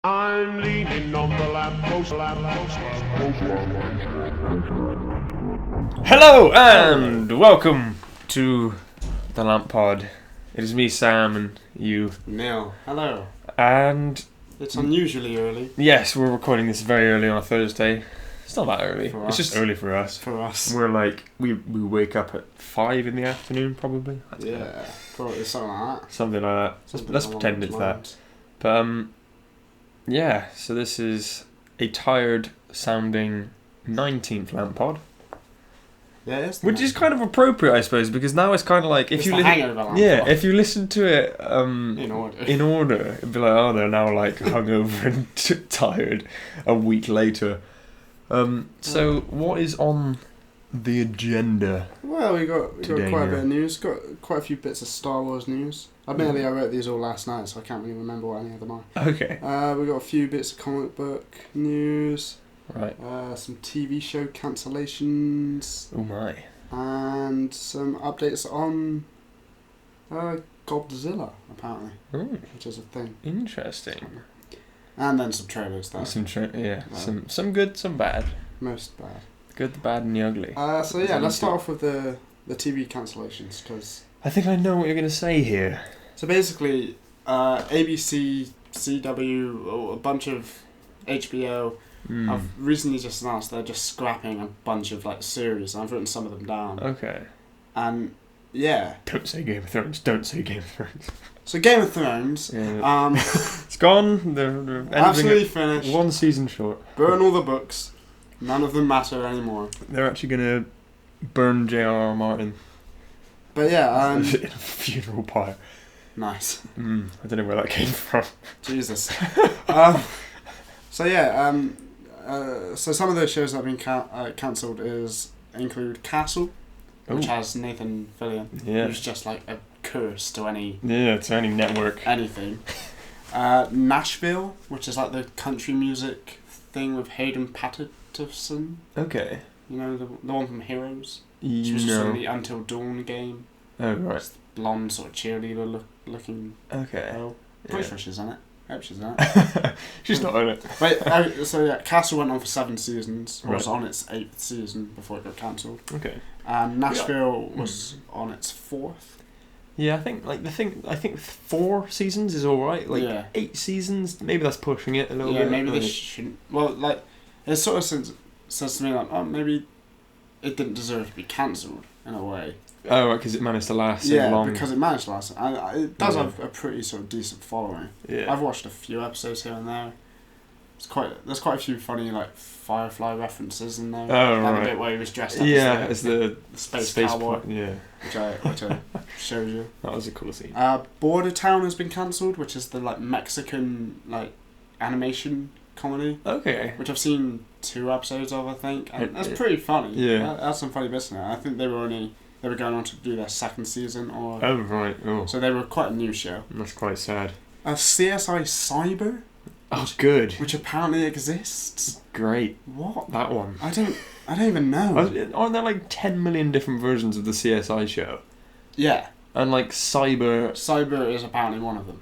I'm leaning on the lamppost. Hello and welcome to the LampPod. It is me, Sam, and you. Neil, hello. And It's unusually early yes, we're recording this very early on a Thursday. It's not that early. For It's us. just early for us. for us. We're like we wake up at 5 in the afternoon probably. I don't know. Yeah, probably something like that. Something like that. Something Let's along pretend those it's that. lines. But yeah. So this is a tired sounding 19th LampPod. Yeah, it's Which is kind of appropriate, I suppose, because now it's kind of like It's the hangover lamp yeah, pod. if you listen to it in order. it'd be like, oh, they're now like hungover and tired a week later. So what is on the agenda? Well, we got Today, quite a yeah. bit of news. Got quite a few bits of Star Wars news. Admittedly, I wrote these all last night, so I can't really remember what any of them are. Okay, We got a few bits of comic book news. right. Some TV show cancellations. Oh my. And some updates on Godzilla, apparently, Oh, which is a thing. interesting. And then some trailers that Some good, some bad. most bad. Good, the bad, and the ugly. So yeah, let's start off with the TV cancellations, because I think I know what you're gonna say here. so basically, ABC, CW, a bunch of HBO have recently just announced they're just scrapping a bunch of like series, and I've written some of them down. Okay. And yeah, Don't say Game of Thrones. Don't say Game of Thrones. so Game of Thrones, Yeah. It's gone. They're absolutely finished. one season short. Burn all the books. None of them matter anymore. They're actually gonna burn J.R.R. Martin But yeah, in a funeral pyre. nice. I don't know where that came from. Jesus. So yeah, so some of those shows that have been cancelled include Castle, which Ooh. has Nathan Fillion, Yeah. who's just like a curse to Yeah, it's any network. anything. Nashville, which is like the country music thing with Hayden Patterson. Okay. You know, the one from Heroes. She was just in No. the Until Dawn game. Oh right. Blonde sort of cheerleader looking Okay. girl. Yeah. Pretty sure she's in it. I hope she's in it. She's not in it. But so yeah, Castle went on for 7 seasons. Or was Right. on its 8th season before it got cancelled. Okay. And Nashville was on its 4th. Yeah, I think 4 seasons is all right. Like Yeah. 8 seasons, maybe that's pushing it a little Yeah, bit. maybe they Like, shouldn't. Well, like it sort of says to me like, oh, maybe it didn't deserve to be cancelled in a way. Oh, right, because it managed to last so Yeah, long. because it managed to last. And it does Yeah. have a pretty sort of decent following. Yeah. I've watched a few episodes here and there. There's quite a few funny like Firefly references in there. Oh, Like right. the bit where he was dressed up Yeah, as it's the the space cowboy, Yeah, which I showed you. that was a cool scene. Border Town has been cancelled, which is the like Mexican like animation comedy, Okay. which I've seen 2 episodes of, I think, and It- that's it- pretty funny. yeah. That's some funny bits in it. I think they were going on to do their 2nd season, or Oh right. Oh, so they were quite a new show. that's quite sad. CSI Cyber, Oh, good. which apparently exists. Great. What? That one. I don't even know. Aren't there like 10 million different versions of the CSI show? Yeah, And like cyber Cyber is apparently one of them.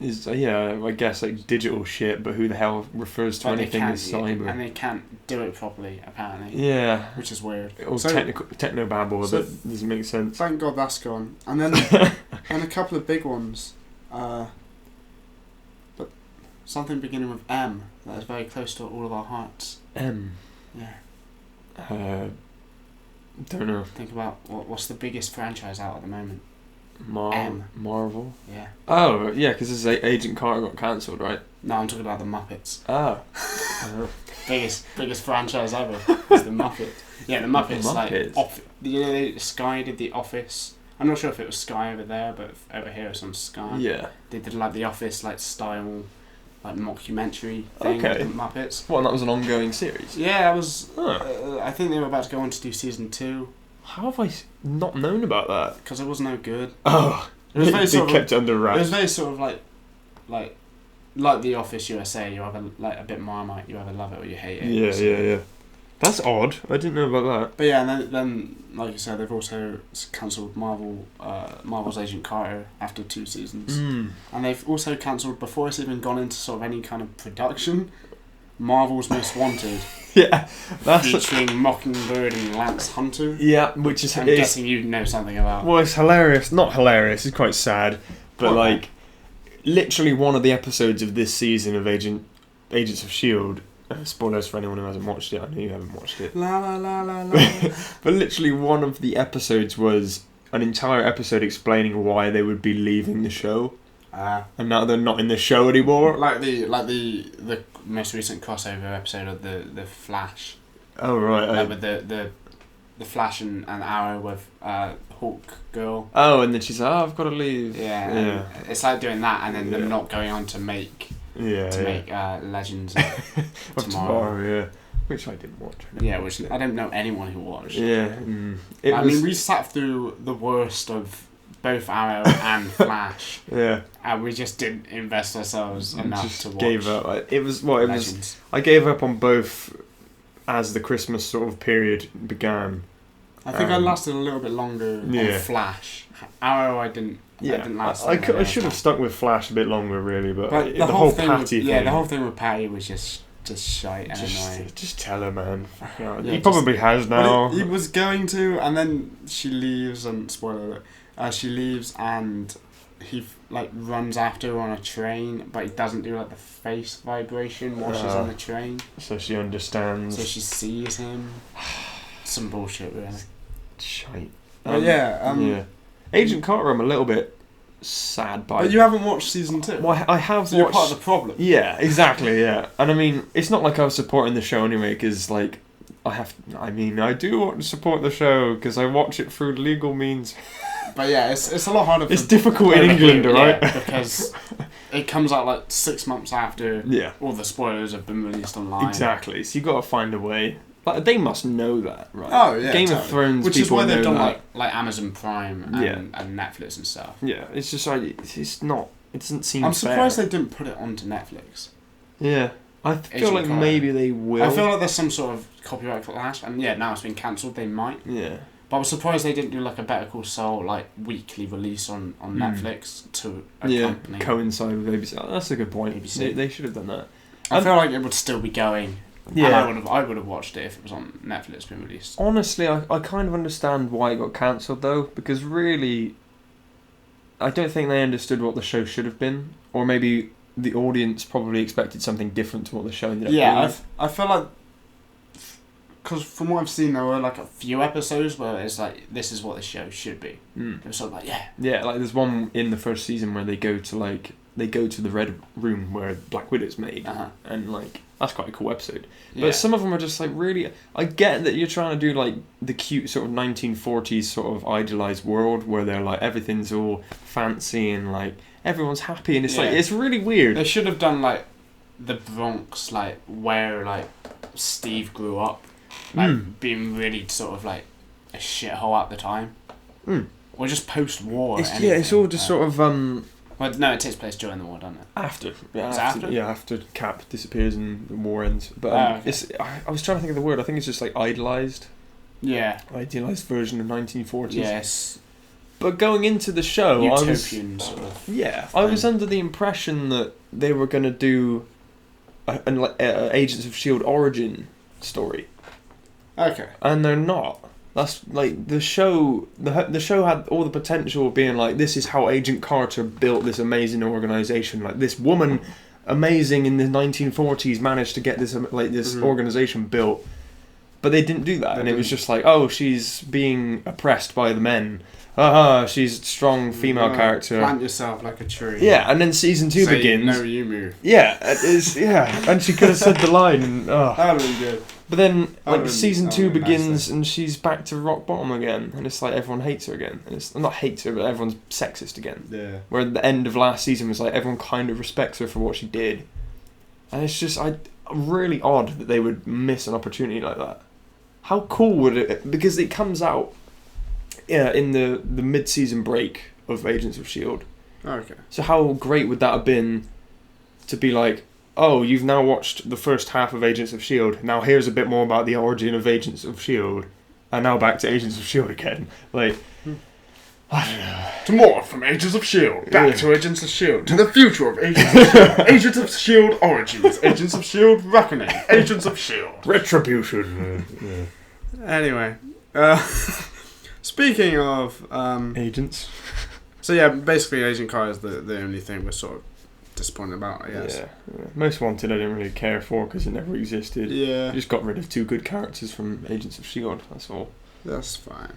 is, yeah, I guess like digital shit, but who the hell refers to But they anything can't- as cyber? and they can't do it properly, apparently, Yeah. which is weird. Or So- techno babble so- that doesn't make sense. Thank God that's gone. And then and a couple of big ones. But something beginning with M that is very close to all of our hearts. Yeah. Don't know. Think about what's the biggest franchise out at the moment. M. Marvel. Yeah. Oh, yeah, because this is Agent Carter got cancelled, right? No, I'm talking about the Muppets. Oh. Biggest franchise ever is the Muppets. Yeah, the Muppets. Muppets. Like Sky did The Office. I'm not sure if it was Sky over there, but over here it's on Sky. Yeah. They did like The Office like style, like mockumentary thing Okay. with the Muppets. Well, and that was an ongoing series. Yeah, I was. Huh. I think they were about to go on to do season 2 How have I not known about that? because it was no good. Oh. It was very they sort of kept it under It wraps. was very sort of like The Office USA. You either like a bit Marmite, you either love it or you hate it. Yeah, So yeah, yeah. That's odd. I didn't know about But yeah, and then like you said, they've also cancelled Marvel's Agent Carter after 2 seasons. that. And they've also cancelled, before it's even gone into sort of any kind of production, Marvel's Most Wanted, Yeah, that's featuring Mockingbird and Lance Hunter. yeah, which is I'm guessing you know something about. well, it's hilarious. Not hilarious. It's quite sad, but Okay. like, literally one of the episodes of this season of Agents of Shield. Spoilers for anyone who hasn't watched it. I know you haven't watched it. La la la la la. But literally one of the episodes was an entire episode explaining why they would be leaving the show, and now they're not in the show anymore. Like the most recent crossover episode of the Flash. Oh right. With the Flash and Arrow with Hawk Girl. Oh, and then she's like, "Oh, I've got to leave." Yeah. Yeah. And it's like doing that, and then them Yeah. not going on to make Yeah. make Legends Of tomorrow. Yeah. Which I didn't watch. Yeah, which I don't know anyone who watched. Yeah. I mean, we sat through the worst of both Arrow and Flash, Yeah. and we just didn't invest ourselves enough Just to watch. gave up. It was what it was. Legends. I gave up on both as the Christmas sort of period began. I think I lasted a little bit longer Yeah. on Flash. Arrow, I didn't. I didn't last. I should have stuck with Flash a bit longer, really, but the whole thing Patty with, thing. Yeah, the whole thing with Patty was just shite and annoying. Just tell her, man. Yeah, He probably has now. He was going to, and then she leaves, and spoiler alert, she leaves, and he like runs after her on a train, but he doesn't do like the face vibration while she's on the train, So she understands. so she sees him. Some bullshit, really. Shite. Yeah. Agent Carter, I'm a little bit sad by. But you haven't watched season 2. Well, I have So you're watched. part of the problem. Yeah, exactly. Yeah, and I mean, it's not like I was supporting the show anyway, because like, I do want to support the show because I watch it through legal means. But yeah, it's a lot harder. It's difficult in England, right? Yeah, because it comes out like 6 months after Yeah, all the spoilers have been released online. exactly. So you got to find a way. Like they must know that, right? Oh yeah, Game of totally. Thrones, which is people why they've know done that. like Amazon Prime and, Yeah. and Netflix and stuff. Yeah, it's just like it's not. It doesn't seem. I'm fair. surprised they didn't put it onto Netflix. Yeah, I feel Agent like Carter. maybe they will. I feel like there's some sort of copyright clash, and yeah, now it's been cancelled. They might, Yeah. but I was surprised they didn't do like a Better Call Saul like weekly release on Netflix to accompany. Coincide with ABC. Oh, that's a good point. ABC. They should have done that. I feel like it would still be going. Yeah. And I would have watched it if it was on Netflix being released. Honestly, I kind of understand why it got cancelled though, because really, I don't think they understood what the show should have been, or maybe the audience probably expected something different to what the show ended up Yeah, being. I feel like, because from what I've seen, there were like a few episodes where it's like, this is what the show should be. It was sort of like, yeah. Yeah, like there's one in the first season where they go to the Red Room where Black Widow's made, and like that's quite a cool episode. Yeah. But some of them are just like really. I get that you're trying to do like the cute sort of 1940s sort of idealized world where they're like everything's all fancy and like everyone's happy, and it's like it's really weird. They should have done like the Bronx, like where like Steve grew up, like being really sort of like a shithole at the time, or just post-war. It's all just sort of Well, no, it takes place during the war, doesn't it? after. Yeah, Is it after, after? yeah, after Cap disappears and the war ends. But Okay. it's. I was trying to think of the word. I think it's just like idealized version of 1940s. Yes. But going into the show, Utopian sort of. Yeah, I was under the impression that they were going to do an Agents of Shield origin story, Okay. and they're not. That's like the show. The show had all the potential of being like, this is how Agent Carter built this amazing organization. Like this woman, amazing in the 1940s, managed to get this organization built. But they didn't do that, and it was just like, oh, she's being oppressed by the men. She's a strong female character. Plant yourself like a tree. Yeah, and then season 2 begins. No, you move. Yeah, and she could have said the line. And, That would have been good. But then, like, would've- season that 2 would've been nice begins, and she's back to rock bottom again, and it's like everyone hates her again. And it's not hates her, but everyone's sexist again. Yeah. Where at the end of last season was like everyone kind of respects her for what she did, and it's just really odd that they would miss an opportunity like that. How cool would it? Because it comes out, in the mid-season break of Agents of Shield. Okay. So how great would that have been to be like, oh, you've now watched the first half of Agents of S.H.I.E.L.D. Now here's a bit more about the origin of Agents of S.H.I.E.L.D. And now back to Agents of S.H.I.E.L.D. again. Like, I don't know. Tomorrow from Agents of S.H.I.E.L.D. Back Yeah. to Agents of S.H.I.E.L.D. To the future of Agents of S.H.I.E.L.D. Agents of S.H.I.E.L.D. Origins. Agents of S.H.I.E.L.D. Reckoning. Agents of S.H.I.E.L.D. Retribution. Anyway. Speaking of... Agents. So yeah, basically Agent Carter is the only thing we're sort of disappointed about, I guess. Yeah. Most Wanted I didn't really care for because it never existed. Yeah. Just got rid of 2 good characters from Agents of S.H.I.E.L.D. That's all. That's fine.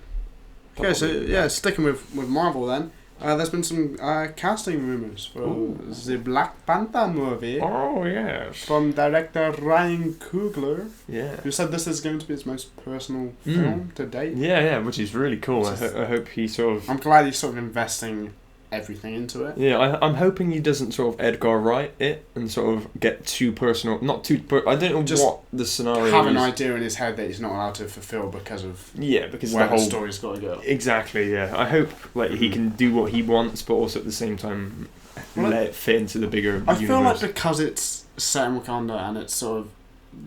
Okay, so yeah, sticking with Marvel then. There's been some casting rumours for the Black Panther movie Oh, yes. from director Ryan Coogler, Yeah. who said this is going to be his most personal film to date. Yeah, which is really cool. I hope he sort of... I'm glad he's sort of investing everything into it. Yeah, I'm hoping he doesn't sort of Edgar Wright it and sort of get too personal. Not too... I don't know Just what the scenario have is. an idea in his head that he's not allowed to fulfill because of Because where the whole... story's got to go. Exactly, yeah. I hope he can do what he wants, but also at the same time let it fit into the bigger universe. I feel like because it's set in Wakanda and it's sort of...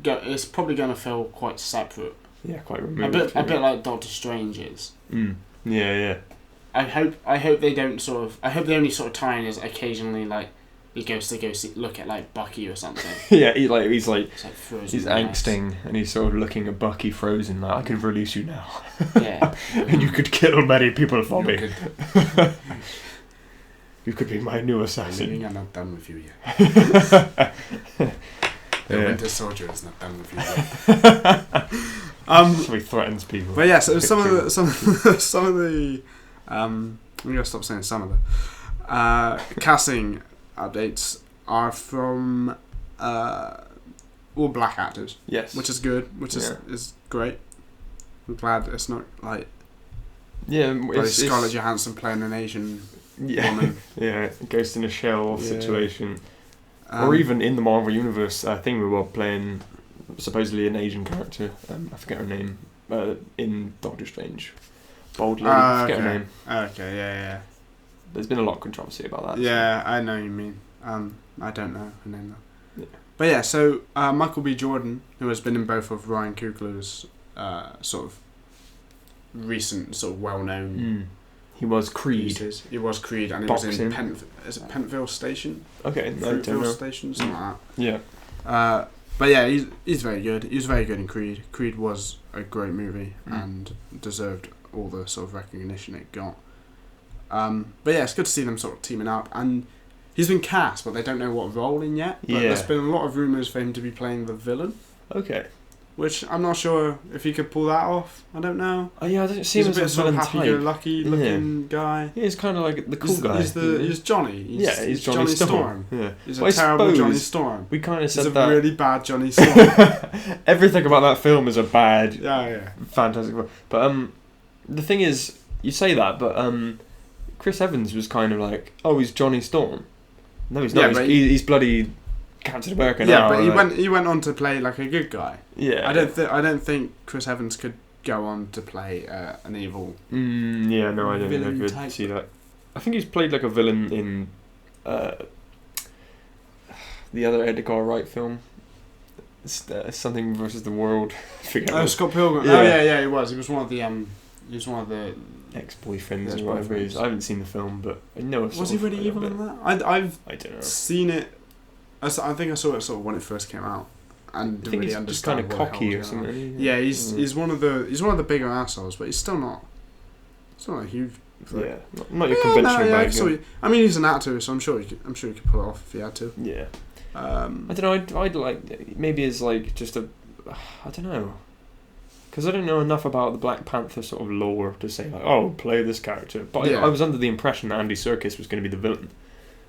it's probably going to feel quite separate. Yeah, quite removed. A bit like Doctor Strange is. Yeah. I hope they don't sort of... I hope they only sort of tie in as occasionally, like, he goes to go look at, like, Bucky or something. Yeah, he's It's like frozen he's in ice. angsting and he's sort of looking at Bucky frozen like, I could release you now. Yeah. And you could kill many people for me. Could, You could be my new assassin. I'm not done with you yet. The Winter Soldier is not done with you yet. So he threatens people. But yeah, so some of the I'm gonna stop saying some of the casting updates are from all black actors. Yes. Which is good, which is great. I'm glad it's not like Scarlett Johansson playing an Asian woman. Yeah, Ghost in a Shell situation. Or even in the Marvel Universe, Thingamabob playing supposedly an Asian character. I forget her name. In Doctor Strange. Bold lady, I forget her name. Okay, yeah. There's been a lot of controversy about that. Yeah, I know what you mean. I don't know her name though. Yeah. But yeah, so Michael B. Jordan, who has been in both of Ryan Coogler's sort of recent, sort of well-known... He was Creed. pieces. He was Creed, and Boxing. it was in Pentville Station? Okay, I don't Fruitville know. Station, something like Yeah. that. But yeah, he's very good. He was very good in Creed. Creed was a great movie and deserved all the sort of recognition it got. But yeah, it's good to see them sort of teaming up. And he's been cast, but they don't know what role in yet. But there's been a lot of rumours for him to be playing the villain. Okay. Which I'm not sure if he could pull that off. I don't know. Oh yeah, I don't see He's him a bit as a sort of villain type. happy-go-lucky looking guy. Yeah, he's kind of like the cool guy. He's Johnny. He's Johnny Storm. Yeah. He's Well, a I terrible suppose Johnny Storm. We kind of said He's a that. really bad Johnny Storm. Everything about that film is a bad, yeah. fantastic film. But the thing is, you say that, but Chris Evans was kind of like, oh, he's Johnny Storm. No, he's not. Yeah, he's bloody Captain America yeah, now. but he went on to play like a good guy. Yeah. I don't think Chris Evans could go on to play an evil. Yeah, no, I don't think I villain could type. see that. I think he's played like a villain in the other Edgar Wright film. It's something versus the world. Scott Pilgrim. Yeah. Oh yeah, he was. He was one of the ex-boyfriends Yes, or whatever it is. boyfriends. I haven't seen the film, but I know. Was he really evil in that? I've I don't know. seen it. I think I saw it sort of when it first came out, and I didn't think really he's just kind understand of what the cocky hell or was going on. something. Yeah, he's one of the bigger assholes, but he's still not. It's not a huge. Yeah, not your conventional bad guy. I mean, he's an actor, so I'm sure he could pull it off if he had to. Yeah. I don't know. I'd like maybe as like just a. I don't know. Because I don't know enough about the Black Panther sort of lore to say like, oh, play this character. But Yeah. I was under the impression that Andy Serkis was going to be the villain.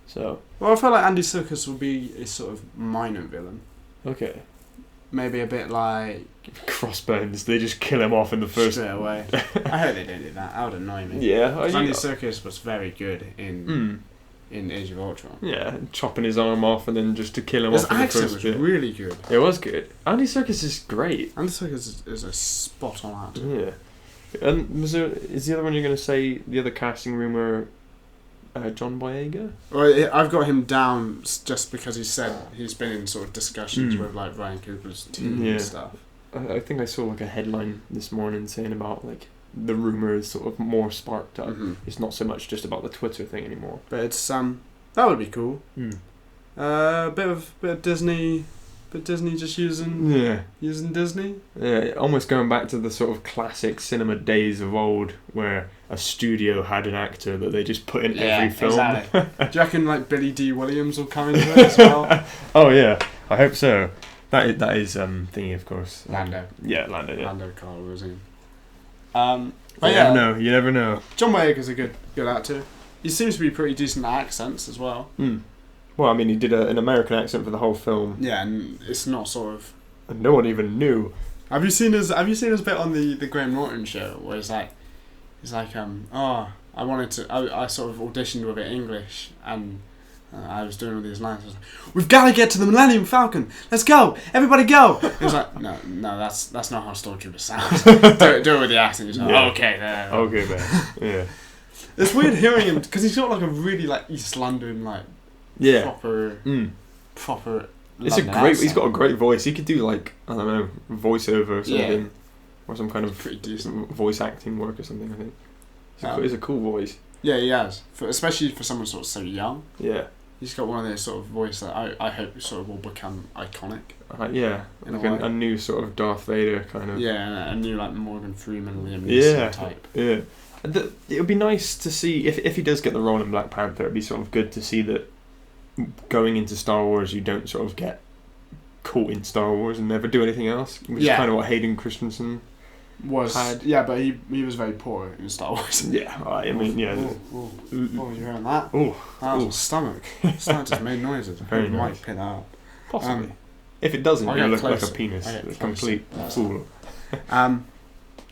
So. Well, I feel like Andy Serkis will be a sort of minor villain. Okay. Maybe a bit like Crossbones. They just kill him off in the first. straight away. I hope they don't do that. That would annoy me. Yeah. Andy Serkis was very good in Age of Ultron. Yeah, chopping his arm off and then just to kill him His off in the accent first was bit. really good. It was good. Andy Serkis is great. Andy Serkis is a spot on actor. Yeah. And is the other one you're going to say, the other casting rumour, John Boyega. Well, I've got him down just because he said he's been in sort of discussions with like Ryan Coogler's team and stuff. I think I saw like a headline this morning saying about like the rumours sort of more sparked up. Mm-hmm. It's not so much just about the Twitter thing anymore. But it's that would be cool. Bit of Disney. But Disney just using Disney? Yeah, almost going back to the sort of classic cinema days of old where a studio had an actor that they just put in every film. Exactly. Do you reckon like Billy D. Williams will come into it as well? Oh yeah, I hope so. That is thingy, of course. Lando. Yeah, Lando. Yeah. Lando Calrissian. But you never know. John Boyega's a good actor. He seems to be pretty decent at accents as well. Well, I mean, he did an American accent for the whole film. Yeah, and it's not sort of. And no one even knew. Have you seen his bit on the Graham Norton show where he's like, I sort of auditioned with it English and I was doing all these lines. I was like, we've got to get to the Millennium Falcon. Let's go, everybody go. He was like, no, that's not how Stormtrooper sounds. do it with the accent. He's like, okay, there. Okay, man. Yeah. It's weird hearing him because he's got like a really like East London like. Yeah. Proper. It's a great. He's got a great voice. He could do like I don't know voiceover or something, or some kind of pretty decent voice acting work or something. I think it's a cool voice. Yeah, he has. Especially for someone sort of so young. Yeah. He's got one of those sort of voice that I hope sort of will become iconic. Yeah, like a new sort of Darth Vader kind of. Yeah, a new like Morgan Freeman, Liam Neeson type. Yeah. It would be nice to see if he does get the role in Black Panther. It'd be sort of good to see that. Going into Star Wars, you don't sort of get caught in Star Wars and never do anything else, which is kind of what Hayden Christensen had. Yeah, but he was very poor in Star Wars. Yeah, I mean, yeah. Oh, you hearing that? Oh, that was stomach. Stomach just made noises. Very nice. Might pick that up. Possibly. If it doesn't, you look like a penis. A complete fool. But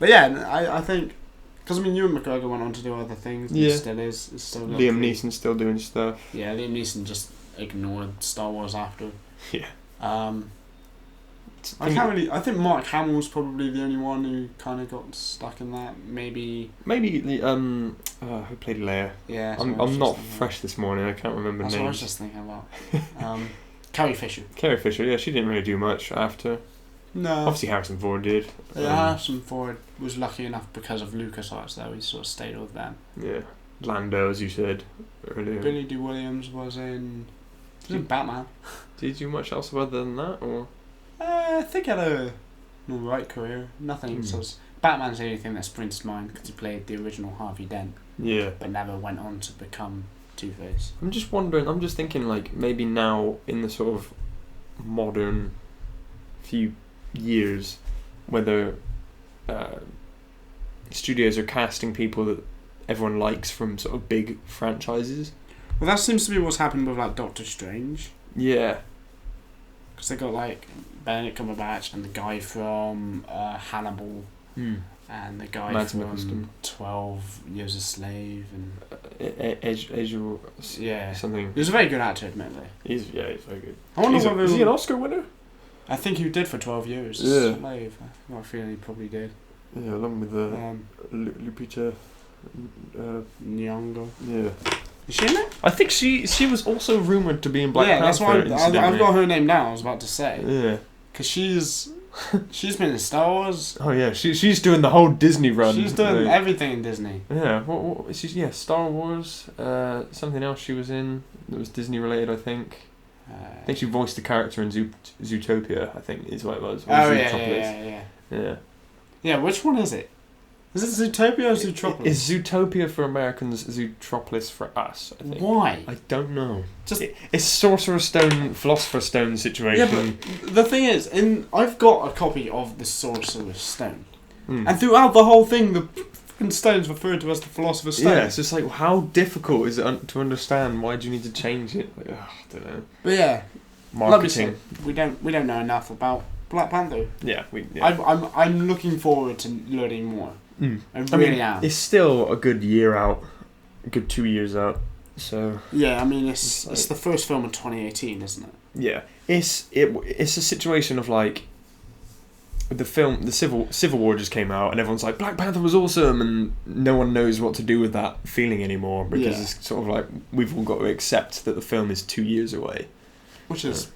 yeah, I think. Because, I mean, Ewan McGregor went on to do other things. Yeah. He still is. Still Liam Neeson's still doing stuff. Yeah, Liam Neeson just ignored Star Wars after. Yeah. I think Mark Hamill's probably the only one who kind of got stuck in that. Maybe the who played Leia? Yeah. I'm not fresh this morning. I can't remember names. That's what I was just thinking about. Carrie Fisher. Carrie Fisher. Yeah, she didn't really do much after. No. Obviously, Harrison Ford did. Yeah, Harrison Ford was lucky enough because of LucasArts, though. He sort of stayed with them. Yeah. Lando, as you said earlier. Billy D. Williams was in Batman. Did he do much else other than that, or? I think he had a alright career. Nothing Batman's the only thing that springs to mind because he played the original Harvey Dent. Yeah. But never went on to become Two-Face. I'm just thinking, like, maybe now in the sort of modern few years, whether studios are casting people that everyone likes from sort of big franchises. Well, that seems to be what's happened with like Doctor Strange. Yeah. Because they got like Benedict Cumberbatch and the guy from Hannibal and the guy from 12 Years a Slave and something. He's a very good actor, admittedly. He's very good. I wonder is he an Oscar winner? I think he did for 12 Years a Slave. I got a feeling he probably did. Yeah, along with Lupita Nyong'o. Yeah. Is she in it? I think she was also rumoured to be in Black Panther. Yeah, that's why I've got her name down. I was about to say. Yeah. Because she's been in Star Wars. Oh yeah, she's doing the whole Disney run. She's doing everything in Disney. Yeah. What Star Wars. Something else she was in that was Disney related. I think she voiced the character in Zootopia. I think is what it was. Yeah. Yeah. Which one is it? Is it Zootopia or Zootropolis? It's Zootopia for Americans, Zootropolis for us, I think. Why? I don't know. It's Sorcerer's Stone, Philosopher's Stone situation. Yeah, but the thing is, I've got a copy of the Sorcerer's Stone. And throughout the whole thing, the fucking stone's referred to as the Philosopher's Stone. Yeah, it's just like, how difficult is it to understand? Why do you need to change it? Like, I don't know. But yeah. Marketing. We don't know enough about Black Panther. Yeah. I'm looking forward to learning more. I really am. It's still a good year out, a good 2 years out. So yeah, I mean it's the first film of 2018, isn't it? Yeah, it's a situation of like the Civil War just came out, and everyone's like, Black Panther was awesome, and no one knows what to do with that feeling anymore, because it's sort of like we've all got to accept that the film is 2 years away, which is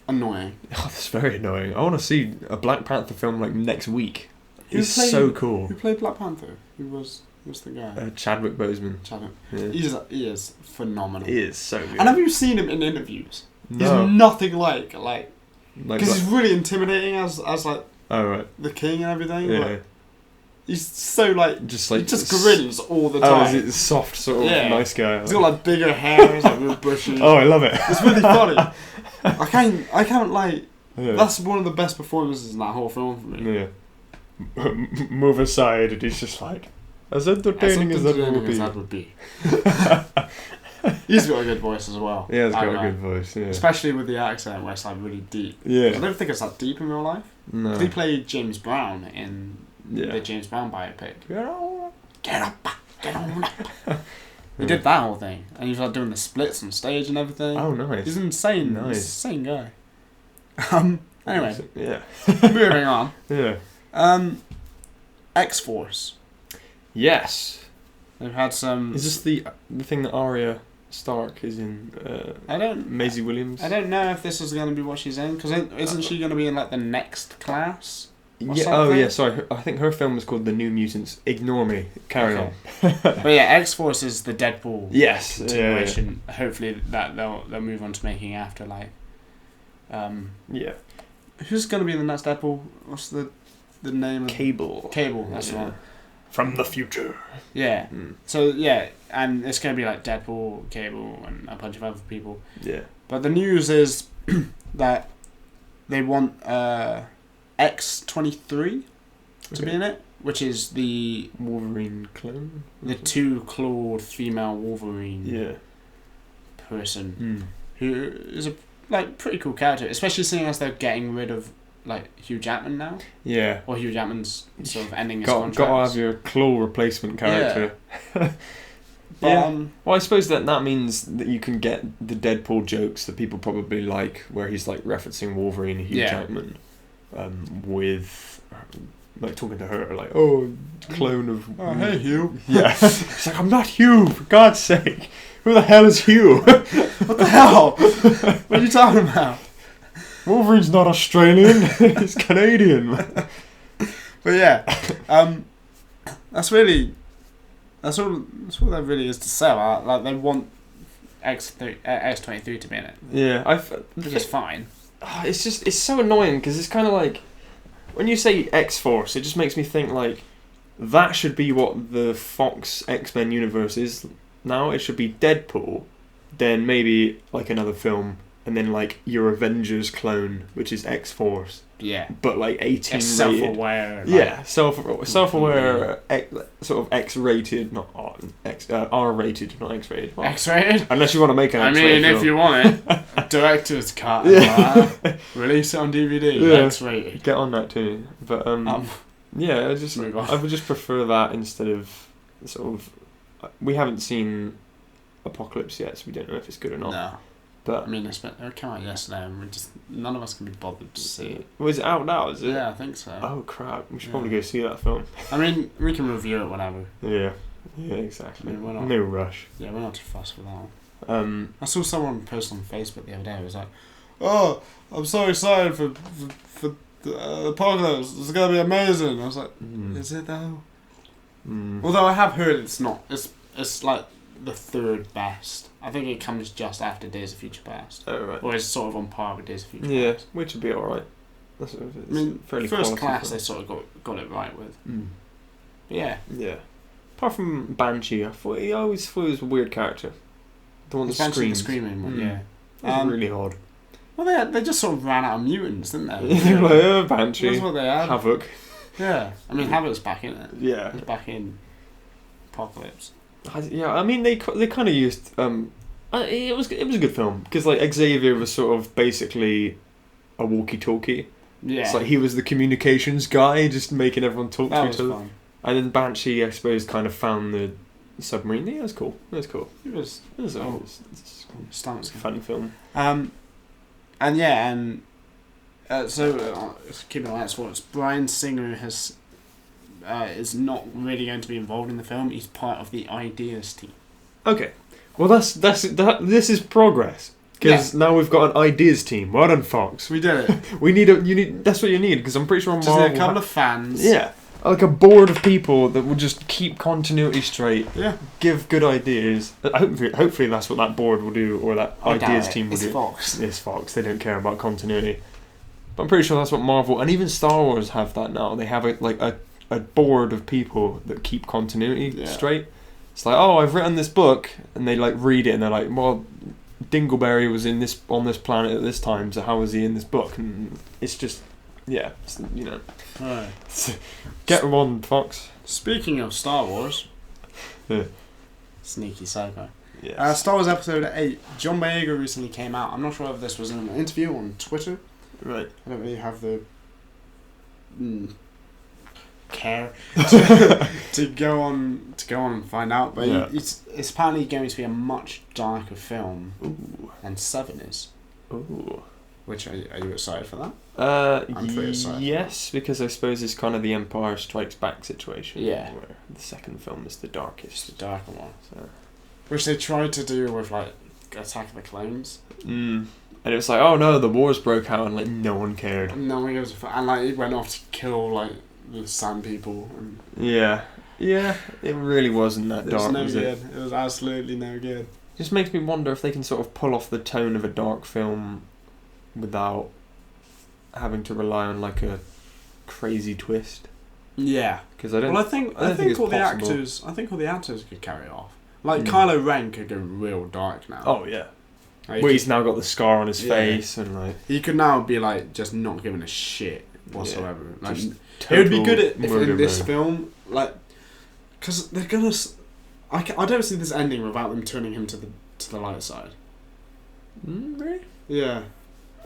annoying. Oh, that's very annoying. I want to see a Black Panther film like next week. It's so cool. Who played Black Panther? Who's the guy? Chadwick Boseman. Chadwick. Yeah. He is phenomenal. He is so good. And have you seen him in interviews? No. He's nothing like because he's really intimidating as like oh right, the king and everything. yeah. Like, he's so like he just grins all the oh, time. is it soft sort of nice guy? He's got like bigger hair. He's like real bushy. Oh, I love it. It's really funny. I can't like. Yeah. That's one of the best performances in that whole film for me. Yeah. Move aside, and he's just like, as entertaining as that would be. He's got a good voice as well. Yeah, he's got a good voice. Yeah. Especially with the accent, where it's like really deep. Yeah. I don't think it's that deep in real life. No. He played James Brown in the James Brown biopic. Get up, get on up. He did that whole thing, and he was like doing the splits on stage and everything. Oh, nice. He's insane. Nice. Insane guy. Anyway. Yeah. Moving on. Yeah. X-Force. Yes. They've had some. Is this the thing that Arya Stark is in? Maisie Williams. I don't know if this is going to be what she's in, because isn't she going to be in like the next class? Yeah. Oh yeah. Sorry. I think her film was called The New Mutants. Ignore me. Carry on. But yeah, X-Force is the Deadpool. Yes. Continuation. Yeah. Hopefully that they'll move on to making after like. Yeah. Who's going to be in the next Deadpool? What's the name of Cable? Cable. That's the one. From the future. Yeah. So yeah, and it's going to be like Deadpool, Cable, and a bunch of other people. Yeah. But the news is that they want X-23 to be in it, which is the Wolverine clone. The 2-clawed female Wolverine. Person who is a pretty cool character, especially seeing as they're getting rid of like Hugh Jackman now. Yeah. Or Hugh Jackman's sort of ending his contract. Got to have your claw replacement character. Yeah. But, well, I suppose that means that you can get the Deadpool jokes that people probably like, where he's like referencing Wolverine and Hugh Jackman, with like talking to her like, oh, clone of. Oh, hey Hugh. Yeah. It's like, I'm not Hugh, for God's sake. Who the hell is Hugh? What the hell? What are you talking about? Wolverine's not Australian. He's Canadian. But yeah, that's all there really is to say about it. Like, they want X-23 to be in it. Yeah, which is fine. It's so annoying, because it's kind of like, when you say X-Force, it just makes me think like, that should be what the Fox X-Men universe is now. It should be Deadpool, then maybe like another film, and then like your Avengers clone, which is X-Force. Yeah. But like 18 rated. Self-aware. Like, yeah, self-aware, sort of X-rated, not R-rated, not X-rated. Well, X-rated? Unless you want to make an X-rated. I mean, if you want it, director's cut. Release it on DVD. X-rated. Get on that too. But yeah, I would just prefer that instead of sort of. We haven't seen Apocalypse yet, so we don't know if it's good or not. No. But I mean, it came out yesterday, and none of us can be bothered to see it. Was it out now? Is it? Yeah, I think so. Oh crap! We should probably go see that film. I mean, we can review it whenever. Yeah, exactly. I mean, no rush. Yeah, we're not too fussed with that one. I saw someone post on Facebook the other day. It was like, "Oh, I'm so excited for the Apocalypse. It's gonna be amazing." I was like, "Is it though?" Although I have heard it's not. It's like the third best. I think it comes just after Days of Future Past. Oh right. Or it's sort of on par with Days of Future Past. Yeah, which would be alright. I mean, fairly First Class they sort of got it right with. But yeah. Yeah. Apart from Banshee, I always thought he was a weird character. The one that screams. The screaming one, yeah. It was really odd. Well, they just sort of ran out of mutants, didn't they? They were like, Banshee. That's what they had. Havoc. Yeah. I mean, Havoc's back in it. Yeah. He's back in Apocalypse. Yeah, I mean, they kind of used. It was a good film, because like Xavier was sort of basically a walkie-talkie. Yeah. It's like he was the communications guy, just making everyone talk to each other. Fun. And then Banshee, I suppose, kind of found the submarine. Yeah, it was cool. It was cool. It was a fun film. And Keeping on that sports, Bryan Singer is not really going to be involved in the film. He's part of the ideas team. Okay. Well, this is progress. Because now we've got an ideas team. Well done, Fox. We did it. That's what you need, because I'm pretty sure Just Marvel... need a couple of fans. Yeah. Like a board of people that will just keep continuity straight. Yeah. Give good ideas. Hopefully that's what that board will do, or that ideas team will do. It's Fox. It's Fox. They don't care about continuity. But I'm pretty sure that's what Marvel, and even Star Wars have that now. They have a board of people that keep continuity straight. It's like, oh, I've written this book, and they like read it, and they're like, well, Dingleberry was on this planet at this time, so how was he in this book? And it's just, yeah, you know. Right. Get them on, Fox. Speaking of Star Wars, Yeah. sneaky psycho. Yes. Star Wars Episode 8. John Boyega recently came out. I'm not sure if this was in an interview on Twitter. Right. I don't really have the care to go on and find out, but it's apparently going to be a much darker film than 7 is. Ooh. Which are you excited for that? I'm pretty excited. Yes, because I suppose it's kind of the Empire Strikes Back situation. Yeah. Where the second film is the darkest. It's the darker one. So. Which they tried to do with like Attack of the Clones. And it was like, oh no, the wars broke out, and like no one cared. No one gives a fuck. And like it went off to kill like the Sand People. And Yeah, it really wasn't that it was dark, no was good. it? It was absolutely no good. Just makes me wonder if they can sort of pull off the tone of a dark film without having to rely on like a crazy twist. Yeah. Because I don't. Well, I think it's all the possible. actors. I think all the actors could carry it off. Like Kylo Ren could go real dark now. Oh yeah. Like, Well, he's now got the scar on his Yeah. face, and like he could now be like just not giving a shit whatsoever. Like, just it would be total good if murder in this mode. film, like, because they're gonna. I don't see this ending without them turning him to the light side. Really? Yeah.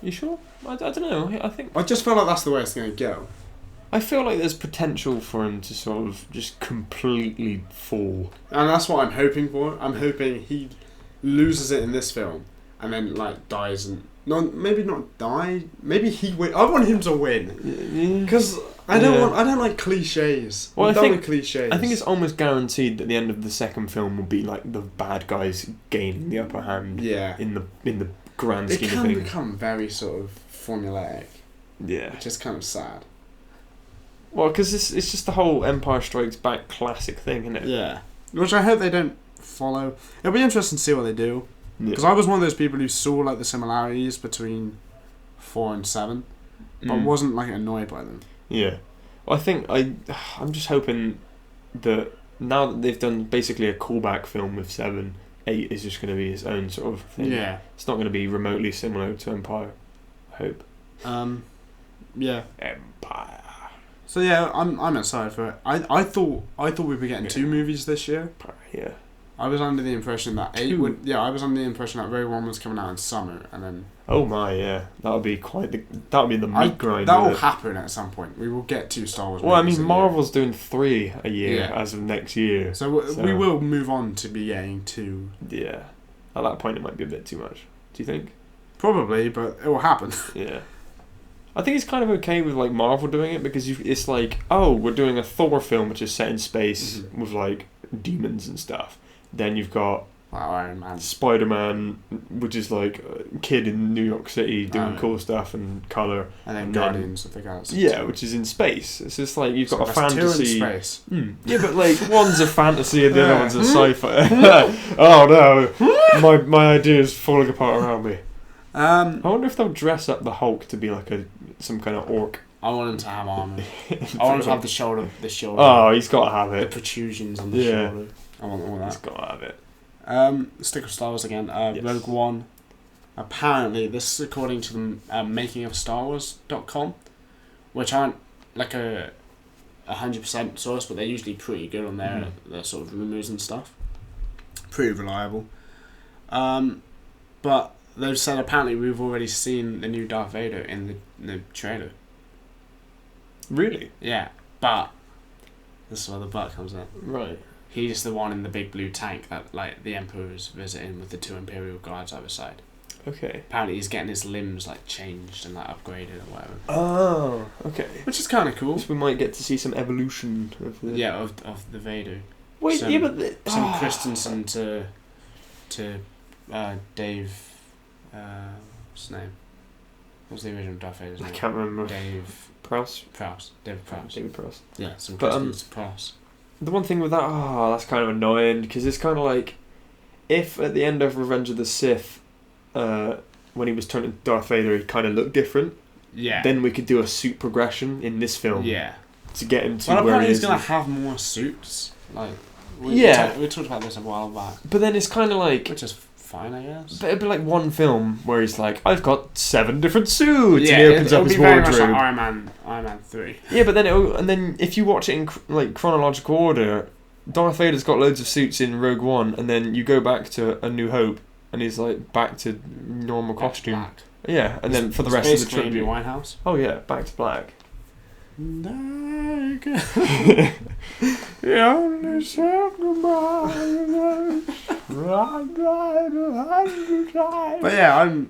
You sure? I don't know. I think I just feel like that's the way it's gonna go. I feel like there's potential for him to sort of just completely fall. And that's what I'm hoping for. I'm hoping he loses it in this film and then like dies and maybe not die. Maybe he win. I want him to win because I don't like cliches. Well, I'm I done think with cliches. I think it's almost guaranteed that the end of the second film will be like the bad guys gaining the upper hand. Yeah. In the grand It scheme of can things. become very sort of formulaic, Yeah. which is kind of sad. Well, because it's just the whole Empire Strikes Back classic thing, isn't it? Yeah. Which I hope they don't follow. It'll be interesting to see what they do. Yeah. Because I was one of those people who saw like the similarities between 4 and 7, but wasn't like annoyed by them. Yeah. Well, I think I'm just hoping that now that they've done basically a callback film with 7, 8 is just going to be its own sort of thing. Yeah. It's not going to be remotely similar to Empire. I hope. Yeah. Empire. So yeah, I'm excited for it. I thought we'd be getting 2 movies this year. Yeah. I was under the impression that 8 2? would. Yeah, I was under the impression that Rogue One was coming out in summer, and then. Oh my, yeah. That'll be that'll be the meat grind. That of will it. happen at some point. We will get 2 Star Wars. Well, I movies mean, a year. Marvel's doing 3 a year Yeah. as of next year. So we will move on to be getting 2. Yeah. At that point, it might be a bit too much. Do you think? Probably, but it will happen. Yeah. I think it's kind of okay with like Marvel doing it because it's like, oh, we're doing a Thor film which is set in space with like demons and stuff. Then you've got Iron Man. Spider-Man, which is like a kid in New York City doing cool stuff and colour. And then Guardians of the Galaxy. Yeah, which is in space. It's just like you've got a that's 2 fantasy. in space. Yeah, but like one's a fantasy and the other one's a sci-fi. Oh no, my idea is falling apart around me. I wonder if they'll dress up the Hulk to be like some kind of orc. I want him to have armor. I want him to have the shoulder. Oh, he's got to have The it. protrusions on the shoulder. I want all that. He's got to have it. Stick with Star Wars again. Yes. Rogue One. Apparently, this is according to the makingofstarwars.com, which aren't like a 100% source, but they're usually pretty good on their sort of rumours and stuff. Pretty reliable. But they've said apparently we've already seen the new Darth Vader in the trailer. Really? Yeah, but this is where the but comes in. Right. He's the one in the big blue tank that like the Emperor is visiting with the 2 Imperial guards either side. Okay. Apparently he's getting his limbs like changed and like upgraded or whatever. Oh, okay. Which is kind of cool. So we might get to see some evolution of the... Yeah, of the Vader. Wait, some, yeah, but... Some Christensen to Dave... what's his name? What was the original Darth Vader's name? I can't remember. Dave... Prowse? David Prowse. David Prowse. Yeah, some But, Christensen to Prowse. The one thing with that, that's kind of annoying, because it's kind of like, if at the end of Revenge of the Sith, when he was turned into Darth Vader, he kind of looked different, Yeah. then we could do a suit progression in this film. Yeah. To get him to Well, where apparently he he's is. going to have more suits. Like, we talked about this a while back. But then it's kind of like... Which is fine, I guess. But it'd be like one film where he's like, I've got 7 different suits, Yeah, and he opens up his it'll be very much wardrobe. like Iron Man 3. Yeah, but then and then if you watch it in like chronological order, Darth Vader's got loads of suits in Rogue One, and then you go back to A New Hope, and he's like back to normal costume. Black. Yeah, and then for the rest of the tribute. Amy Winehouse. Oh yeah, back to black. The only said goodbye. But yeah,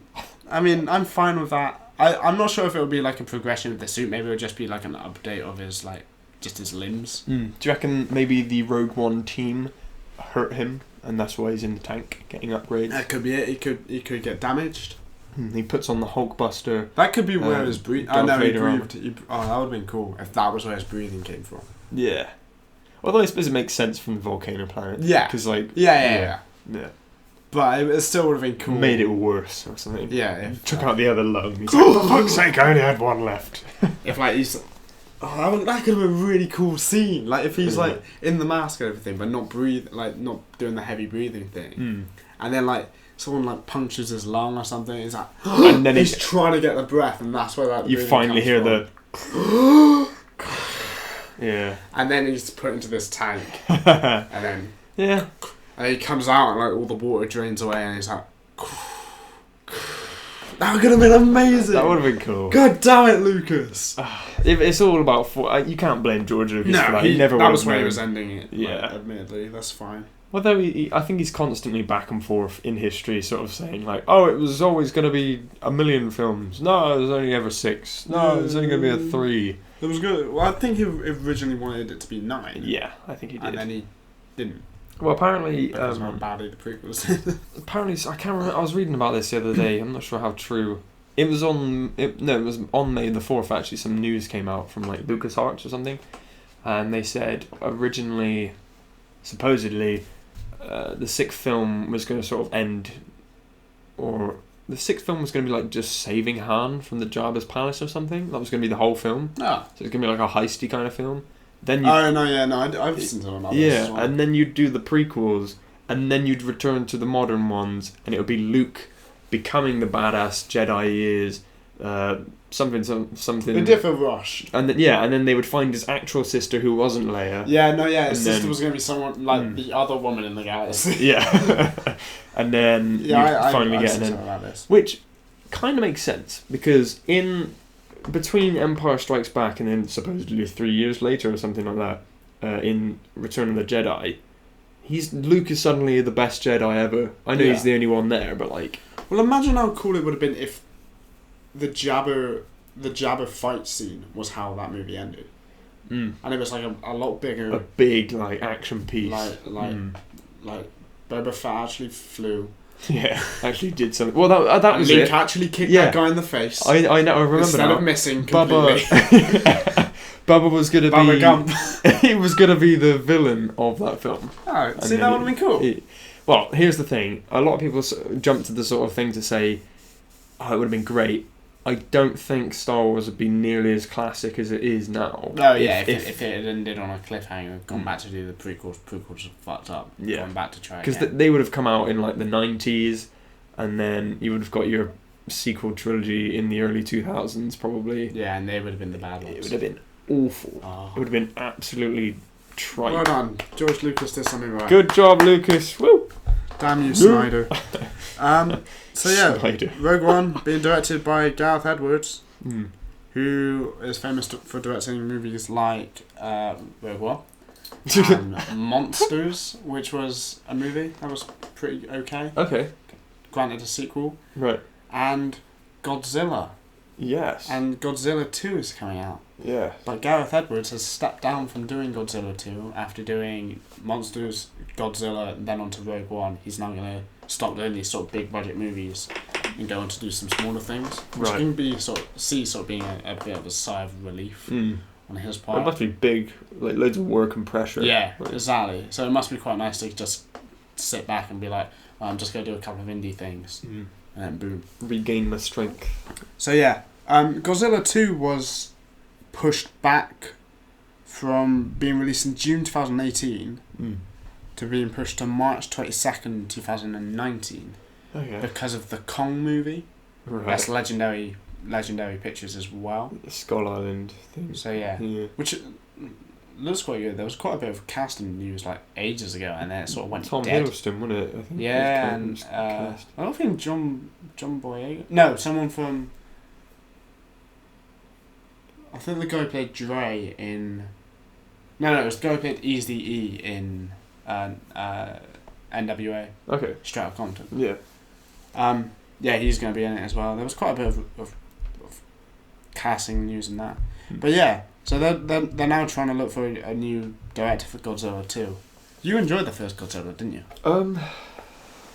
I'm fine with that. I'm not sure if it'll be like a progression of the suit. Maybe it'll just be like an update of his like just his limbs. Do you reckon maybe the Rogue One team hurt him, and that's why he's in the tank getting upgrades? That could be it. He could get damaged. He puts on the Hulkbuster. That could be where his breathing. Oh no, he Darth breathed. that would have been cool if that was where his breathing came from. Yeah. Although I suppose it makes sense from the volcano planet. Yeah. Because like. Yeah. Yeah. But it still would have been cool. Made it worse or something. Yeah. Took out the other lung. He's like, for fuck's sake, I only had one left. If like he's. That could have been a really cool scene. Like if he's like in the mask and everything, but not not doing the heavy breathing thing, and then like someone like punctures his lung or something. He's like, and then he's trying to get the breath, and that's where that. You finally hear from. the. Yeah. And then he's put into this tank, and then yeah, and he comes out and like all the water drains away, and he's like. That could have been amazing. That would have been cool. God damn it, Lucas. It's all about... you can't blame George Lucas for that. He never that would was have where he known. was ending it. Yeah. Like, admittedly, that's fine. Although I think he's constantly back and forth in history, sort of saying like, oh, it was always going to be 1 million films. No, there's only ever 6. No, there's only going to be a 3. It was good. Well, I think he originally wanted it to be 9. Yeah, I think he did. And then he didn't. Well, apparently... Because how badly the prequels. apparently, I can't remember... I was reading about this the other day. I'm not sure how true... It was on May the 4th, actually. Some news came out from like LucasArts or something, and they said originally, supposedly, the 6th film was going to sort of end, or the 6th film was going to be like just saving Han from the Jabba's palace or something. That was going to be the whole film. Oh. So it's going to be like a heisty kind of film. Then I've listened to them. Yeah, and then you'd do the prequels, and then you'd return to the modern ones, and it would be Luke becoming the badass Jedi he is, something. A different rush. And then they would find his actual sister who wasn't Leia. His sister was going to be someone like the other woman in the galaxy. Yeah. And then finally get an end. Which kind of makes sense, because between Empire Strikes Back and then supposedly 3 years later or something like that, in Return of the Jedi, Luke is suddenly the best Jedi ever. I know he's the only one there, but like... Well, imagine how cool it would have been if the Jabba fight scene was how that movie ended, and it was like a lot bigger, a big like action piece, like Boba Fett actually flew. Yeah, actually did something. Well, that was Luke it. actually kicked that guy in the face. I know. I remember instead that. of missing completely. Bubba was gonna be. Bubba Gump. He was gonna be the villain of that film. Oh, see, that would have been cool. Well, here's the thing. A lot of people jump to the sort of thing to say, oh, it would have been great. I don't think Star Wars would be nearly as classic as it is now. Oh, yeah, if it had ended on a cliffhanger, gone back to do the prequels are fucked up. Yeah. Gone back to try again. Because they would have come out in like the 90s, and then you would have got your sequel trilogy in the early 2000s, probably. Yeah, and they would have been the bad ones. It would have been awful. Oh. It would have been absolutely trite. Well done. George Lucas did something right. Good job, Lucas. Woo! Damn you, Snyder. So yeah, Snyder. Rogue One being directed by Gareth Edwards, who is famous for directing movies like Rogue One and Monsters, which was a movie that was pretty okay. Okay. granted a sequel, Right. and Godzilla. Yes. And Godzilla 2 is coming out. Yeah. But Gareth Edwards has stepped down from doing Godzilla 2 after doing Monsters, Godzilla, and then on to Rogue One. He's now going to stop doing these sort of big budget movies and go on to do some smaller things, which Right. can be sort of being a bit of a sigh of relief on his part. It must be big, like loads of work and pressure. Yeah, Like, exactly. So it must be quite nice to just sit back and be like, I'm just going to do a couple of indie things, and then boom. regain my strength. So yeah, Godzilla 2 was pushed back from being released in June 2018 to being pushed to March 22nd, 2019 Okay. because of the Kong movie. Right. That's legendary pictures as well. The Skull Island thing. So yeah, Yeah. which looks quite good. There was quite a bit of casting news like ages ago, and then it sort of went Tom dead. Hiddleston, wasn't it? I think. Yeah, and was cast. I don't think John Boyega. No, someone from. I think the guy who played Dre in. No, it was the guy who played Eazy-E in NWA. Okay. Straight Outta Compton. Yeah. Yeah, he's going to be in it as well. There was quite a bit of casting news in that. But yeah, so they're now trying to look for a new director for Godzilla 2. You enjoyed the first Godzilla, didn't you?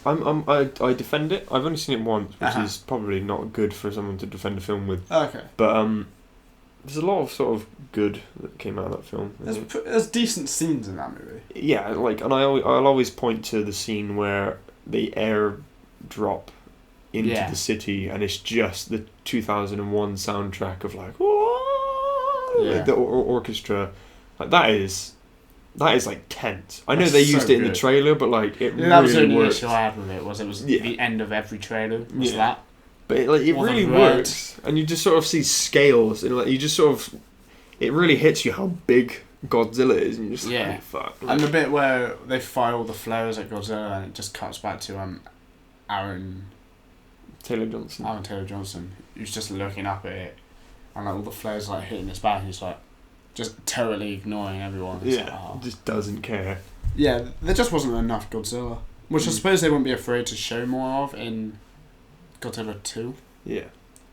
I defend it. I've only seen it once, which Uh-huh. is probably not good for someone to defend a film with. Okay. But there's a lot of sort of good that came out of that film. There's decent scenes in that movie. Yeah, like, and I'll always point to the scene where they airdrop into Yeah. the city, and it's just the 2001 soundtrack of like, Yeah. like the orchestra, like that is like tense. I know That's they so used it in the good. trailer, but like it That was the really only works. issue I had with it. Was Yeah. the end of every trailer was Yeah. that. But it Or the really red. works, and you just sort of see scales, and like you just sort of, it really hits you how big Godzilla is, and you're just Yeah. like, fuck. And the bit where they fire all the flares at Godzilla and it just cuts back to Aaron Taylor Johnson. Taylor Johnson, who's just looking up at it, and like all the flares like hitting his back, and he's like just totally ignoring everyone. It's Yeah, like, oh. just doesn't care. Yeah, there just wasn't enough Godzilla, which I suppose they wouldn't be afraid to show more of in Godzilla 2. Yeah,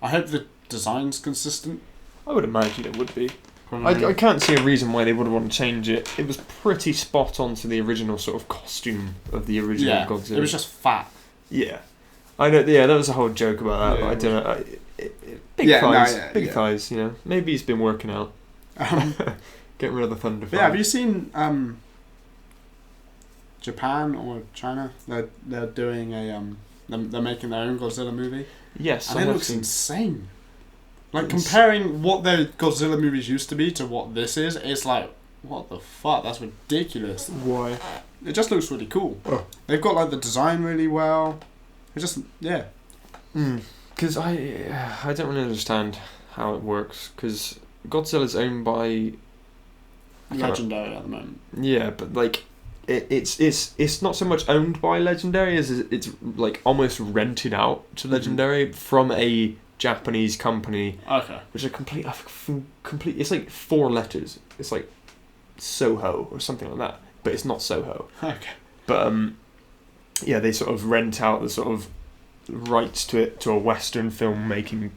I hope the design's consistent. I would imagine it would be. I can't see a reason why they would want to change it. It was pretty spot on to the original sort of costume of the original yeah, Godzilla. it was just fat. Yeah, I know. Yeah, there was a whole joke about that. Yeah, but I it don't know. Big Yeah, no, thighs, yeah, big yeah. thighs. You know, maybe he's been working out, getting rid of the thunder. But yeah, have you seen Japan or China? They're doing a they're making their own Godzilla movie, Yes, and I it have looks seen. insane. Like It's- comparing what their Godzilla movies used to be to what this is, it's like what the fuck? That's ridiculous. Why? It just looks really cool. Oh. They've got like the design really well. It just Because I don't really understand how it works. Because Godzilla's owned by legendary at the moment. yeah, but like it's not so much owned by Legendary as it's like almost rented out to Legendary from a Japanese company, Okay. which are complete. It's like 4 letters. It's like Soho or something like that, but it's not Soho. Okay. But yeah, they sort of rent out the sort of rights to it to a Western filmmaking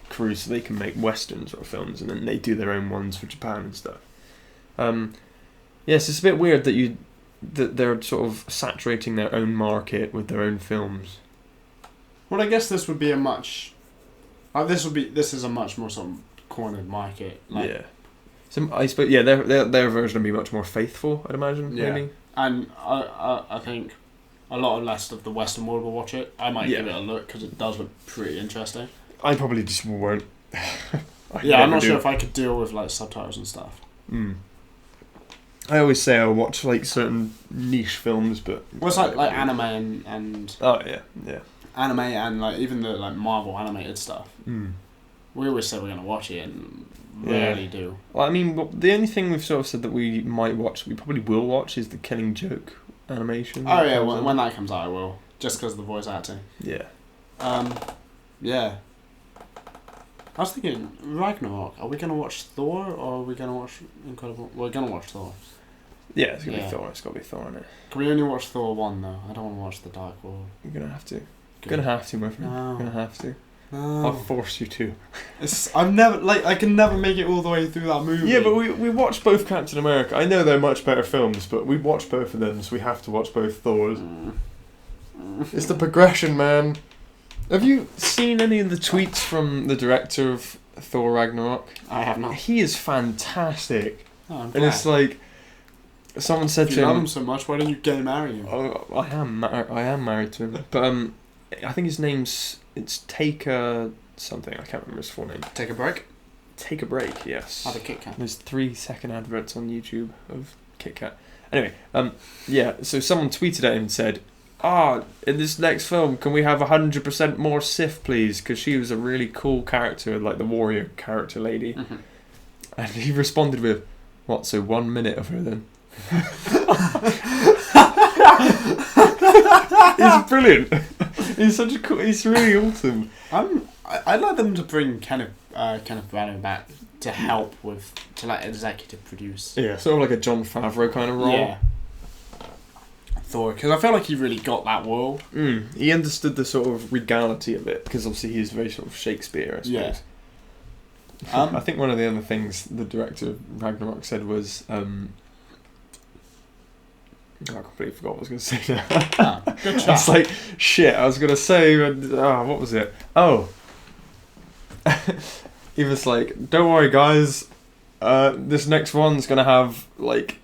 crew, so they can make Western sort of films, and then they do their own ones for Japan and stuff. Yes, it's a bit weird that they're sort of saturating their own market with their own films. Well, I guess this would be a much. This is a much more sort of cornered market. Like, Yeah. So I suppose their version would be much more faithful, I'd imagine. Yeah. Maybe. And I think a lot of less of the Western world will watch it. I might give it a look because it does look pretty interesting. I probably just won't. I'm not sure if I could deal with like subtitles and stuff. I always say I'll watch like certain niche films, but Well, it's like anime and oh yeah. anime and like even the like Marvel animated stuff. We always say we're gonna watch it and rarely do. Well, I mean, the only thing we've sort of said that we might watch, we probably will watch, is the Killing Joke animation. Oh yeah, when that comes out, I will. Just because of the voice acting. Yeah. Yeah. I was thinking Ragnarok. Are we gonna watch Thor or are we gonna watch Incredible? We're gonna watch Thor. Yeah, it's gonna Yeah. be Thor. It's gotta be Thor in it. Can we only watch Thor 1 though? I don't want to watch The Dark World. You're gonna have to. Gonna have to, my friend. No. Gonna have to. No. I'll force you to. I can never make it all the way through that movie. Yeah, but we watched both Captain America. I know they're much better films, but we watched both of them, so we have to watch both Thors. It's the progression, man. Have you seen any of the tweets from the director of Thor Ragnarok? I have not. He is fantastic. Oh, I'm And glad. it's like, someone said If to you love him, him so much, why don't you get marry him? oh, I am married to him, but I think his name's, it's Taker something, I can't remember his full name. Take a break. Take a break, yes. Have a Kit Kat. There's 3-second adverts on YouTube of Kit Kat. Anyway, yeah, so someone tweeted at him and said, in this next film, can we have 100% more Sif, please? Because she was a really cool character, like the warrior character lady. Mm-hmm. And he responded with, what, so 1 minute of her then? He's brilliant. He's such a cool, he's really awesome. I'd like them to bring Kenneth Branagh back to help to executive produce. Yeah, sort of like a Jon Favreau kind of role. Yeah. Thor, because I feel like he really got that world. He understood the sort of regality of it, because obviously he's very sort of Shakespeare, I suppose. Yeah. I think one of the other things the director of Ragnarok said was, I completely forgot what I was going to say now. Good chat. It's like, shit, I was going to say, what was it? Oh. He was like, don't worry guys, this next one's going to have, like,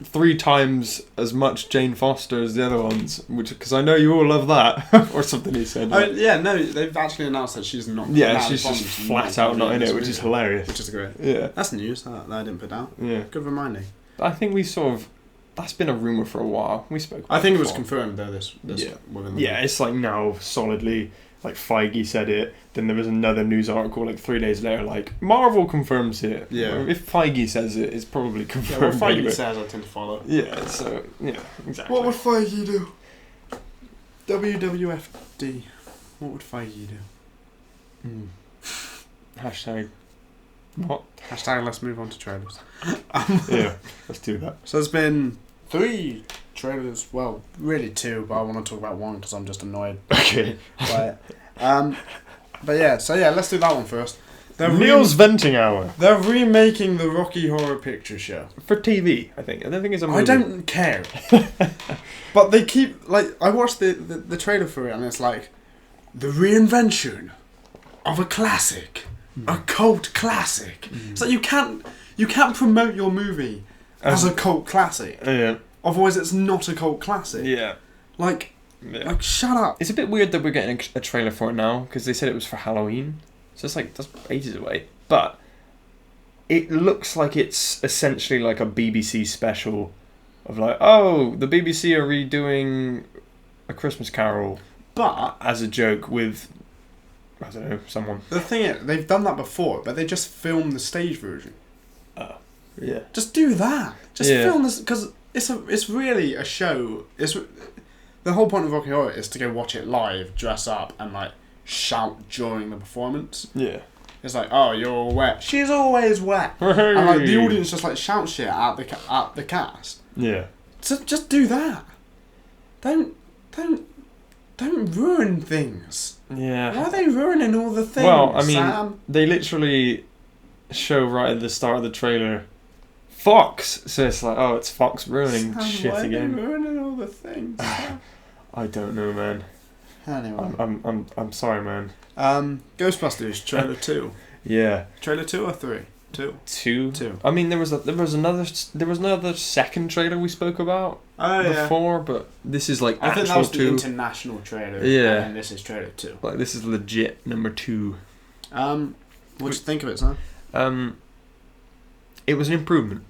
3 times as much Jane Foster as the other ones, because I know you all love that, or something he said. Like, yeah, no, they've actually announced that she's not. Yeah, she's just flat out not in it, which is hilarious. Which is great. Yeah. That's news that I didn't put down. Yeah. Good reminding. I think we sort of, that's been a rumour for a while. We spoke about I think it was before. confirmed though this Yeah. within the Yeah, it's like now solidly, like Feige said it, then there was another news article like 3 days later, like Marvel confirms it. Yeah. If Feige says it, it's probably Yeah, confirmed. what Feige anyway. says I tend to follow. Yeah, so, yeah, exactly. What would Feige do? WWFD. What would Feige do? Hashtag, what? Hashtag let's move on to trailers. Yeah, let's do that. So there's been 3 trailers, well, really 2, but I want to talk about one because I'm just annoyed Okay. by it. But yeah, so yeah, let's do that one first. Neil's venting hour. They're remaking the Rocky Horror Picture Show. For TV, I think. I don't think it's a movie. I don't care. But they keep, like, I watched the trailer for it and it's like, the reinvention of a classic. A cult classic. So you can't promote your movie as a cult classic. Yeah. Otherwise it's not a cult classic. Yeah. Like, Yeah. like shut up. It's a bit weird that we're getting a trailer for it now, because they said it was for Halloween. So it's like, that's ages away. But it looks like it's essentially like a BBC special of like, oh, the BBC are redoing A Christmas Carol But as a joke with, I don't know, someone. the thing is, they've done that before, but they just filmed the stage version. Yeah. Just do that. Just Yeah. film this, because it's really a show. The whole point of Rocky Horror is to go watch it live, dress up, and like shout during the performance. Yeah. It's like, oh, you're all wet. She's always wet. And like the audience just like shout shit at the cast. Yeah. So just do that. Don't ruin things. Yeah. Why are they ruining all the things? Well, I mean, Sam? they literally show right at the start of the trailer Fox. So it's like, oh, it's Fox ruining Sam, shit why are again. they ruining all the things? Sam? I don't know, man. Anyway, I'm sorry, man. Ghostbusters trailer 2. Yeah. Trailer 2 or 3? 2. Two. I mean, there was another second trailer we spoke about before, but this is like I actual think that was the 2. international trailer. Yeah. And this is trailer 2. Like this is legit number 2. What do you think of it, Sam? It was an improvement.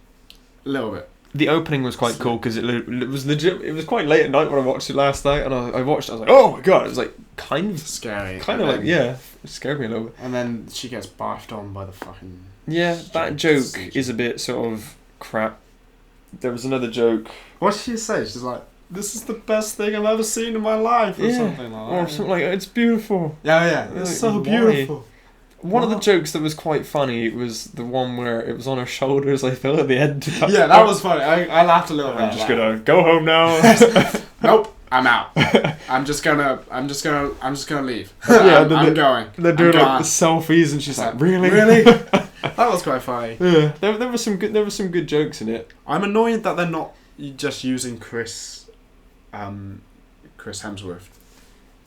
A little bit. The opening was quite cool because it was legit. It was quite late at night when I watched it last night, and I watched it. I was like, oh my god! It was like kind of Scary. like yeah, it scared me a little bit. And then she gets barfed on by the fucking... Yeah, that joke is a bit sort of crap. There was another joke. What did she say? She's like, this is the best thing I've ever seen in my life, or something like that. Or something like, it's beautiful. Yeah, it's Like, so why? beautiful. One of the jokes that was quite funny was the one where it was on her shoulders, I felt, at the end. Yeah, that was funny. I laughed a little bit. I'm just gonna go home now. Nope, I'm out. I'm just gonna leave. Yeah, I'm going. They're doing I'm the selfies, and she's like, "Really? Really?" That was quite funny. Yeah, there were some good jokes in it. I'm annoyed that they're not just using Chris Hemsworth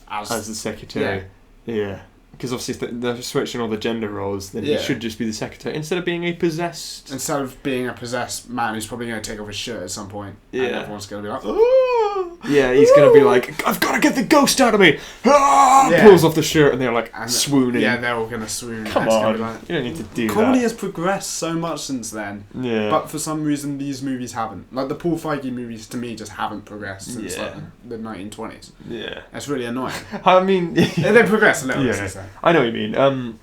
As the secretary. Yeah. Because obviously if they're switching all the gender roles, then he should just be the secretary instead of being a possessed. Instead of being a possessed man who's probably going to take off his shirt at some point. Yeah. And everyone's going to be like, "Oh!" Yeah, he's going to be like, "I've got to get the ghost out of me!" Ah! Yeah. Pulls off the shirt and they're like swooning. Yeah, they're all going to swoon. Come on, you don't need to do Comedy that. has progressed so much since then. Yeah. But for some reason, these movies haven't. Like, the Paul Feige movies, to me, just haven't progressed since like, the 1920s. Yeah. That's really annoying. I mean... They progress a little bit since then. I know what you mean.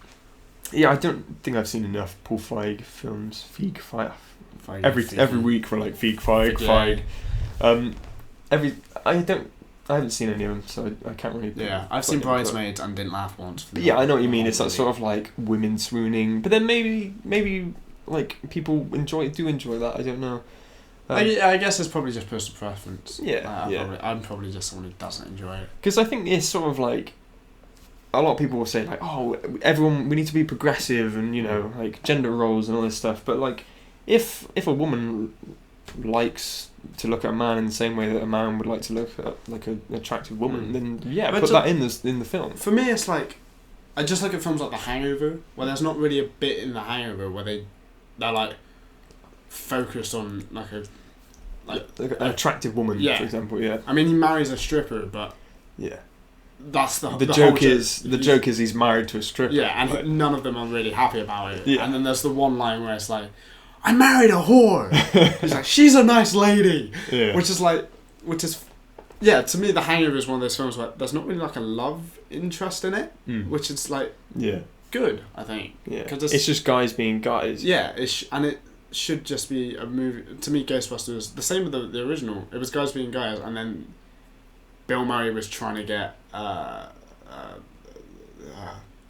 Yeah, I don't think I've seen enough Paul Feig films. Feig. Every week we're like Feig. I haven't seen any of them, so I can't really. Yeah, I've seen Bridesmaids and didn't laugh once. But yeah, I know what you mean. It's that sort of like women swooning, but then maybe like people enjoy that. I don't know. I guess it's probably just personal preference. Yeah, I'm probably just someone who doesn't enjoy it. Because I think it's sort of like. A lot of people will say like, "Oh, we need to be progressive and like gender roles and all this stuff." But like, if a woman likes to look at a man in the same way that a man would like to look at like an attractive woman, then put that in the film. For me, it's like I just look at films like The Hangover, where there's not really a bit in The Hangover where they're like focused on like an attractive woman, for example. Yeah. I mean, he marries a stripper, but yeah. That's the joke is he's married to a stripper. Yeah, and none of them are really happy about it. Yeah. And then there's the one line where it's like, "I married a whore." He's like, "She's a nice lady." Yeah. Which is to me, The Hangover is one of those films where there's not really like a love interest in it, which is like good, I think. Yeah. It's just guys being guys. Yeah, and it should just be a movie. To me, Ghostbusters, the same with the original. It was guys being guys, and then Bill Murray was trying to get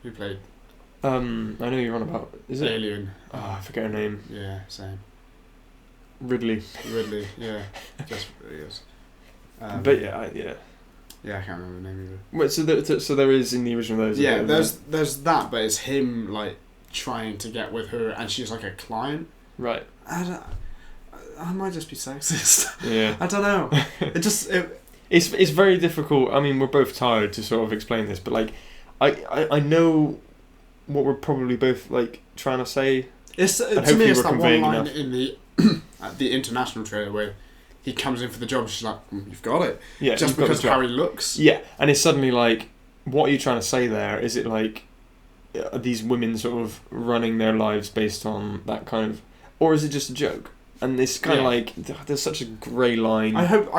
who played? I know you're on about. Is it Alien? Oh, I forget her name. Yeah, same. Ridley. Yeah, just yes. But yeah, I can't remember the name either. Wait, so there is in the original those. Yeah, there's that, but it's him like trying to get with her, and she's like a client. Right. I might just be sexist. Yeah. I don't know. It's very difficult. I mean, we're both tired to sort of explain this, but like, I know what we're probably both like trying to say. It's to me, it's that one line in the the international trailer where he comes in for the job. She's like, "You've got it." Yeah, just because of how he looks. Yeah, and it's suddenly like, what are you trying to say there? Is it like, are these women sort of running their lives based on that kind of, or is it just a joke? And it's kind of like there's such a grey line. I hope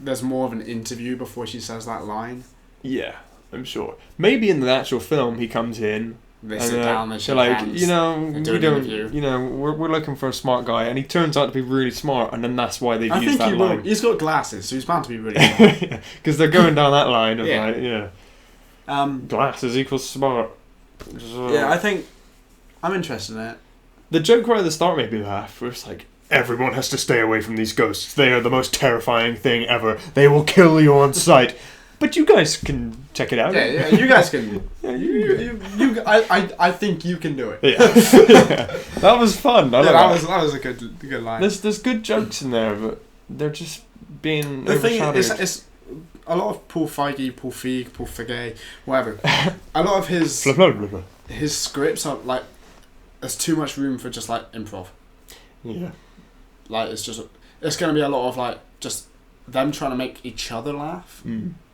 there's more of an interview before she says that line. Yeah, I'm sure. Maybe in the actual film he comes in. They sit down. They're like, hands, we don't. We're looking for a smart guy, and he turns out to be really smart, and then that's why they've used that line. He's got glasses, so he's bound to be really smart. Because they're going down that line of glasses equals smart. So, yeah, I think I'm interested in it. The joke right at the start made me laugh. Where it's like, everyone has to stay away from these ghosts. They are the most terrifying thing ever. They will kill you on sight. But you guys can check it out. Yeah, you guys can. I think you can do it. Yeah. That was fun. That was a good line. There's good jokes in there, but they're just being the overshadowed. thing is, it's a lot of Paul Feig, whatever. A lot of his scripts are like, there's too much room for just like improv. Yeah. Like it's going to be a lot of like just them trying to make each other laugh,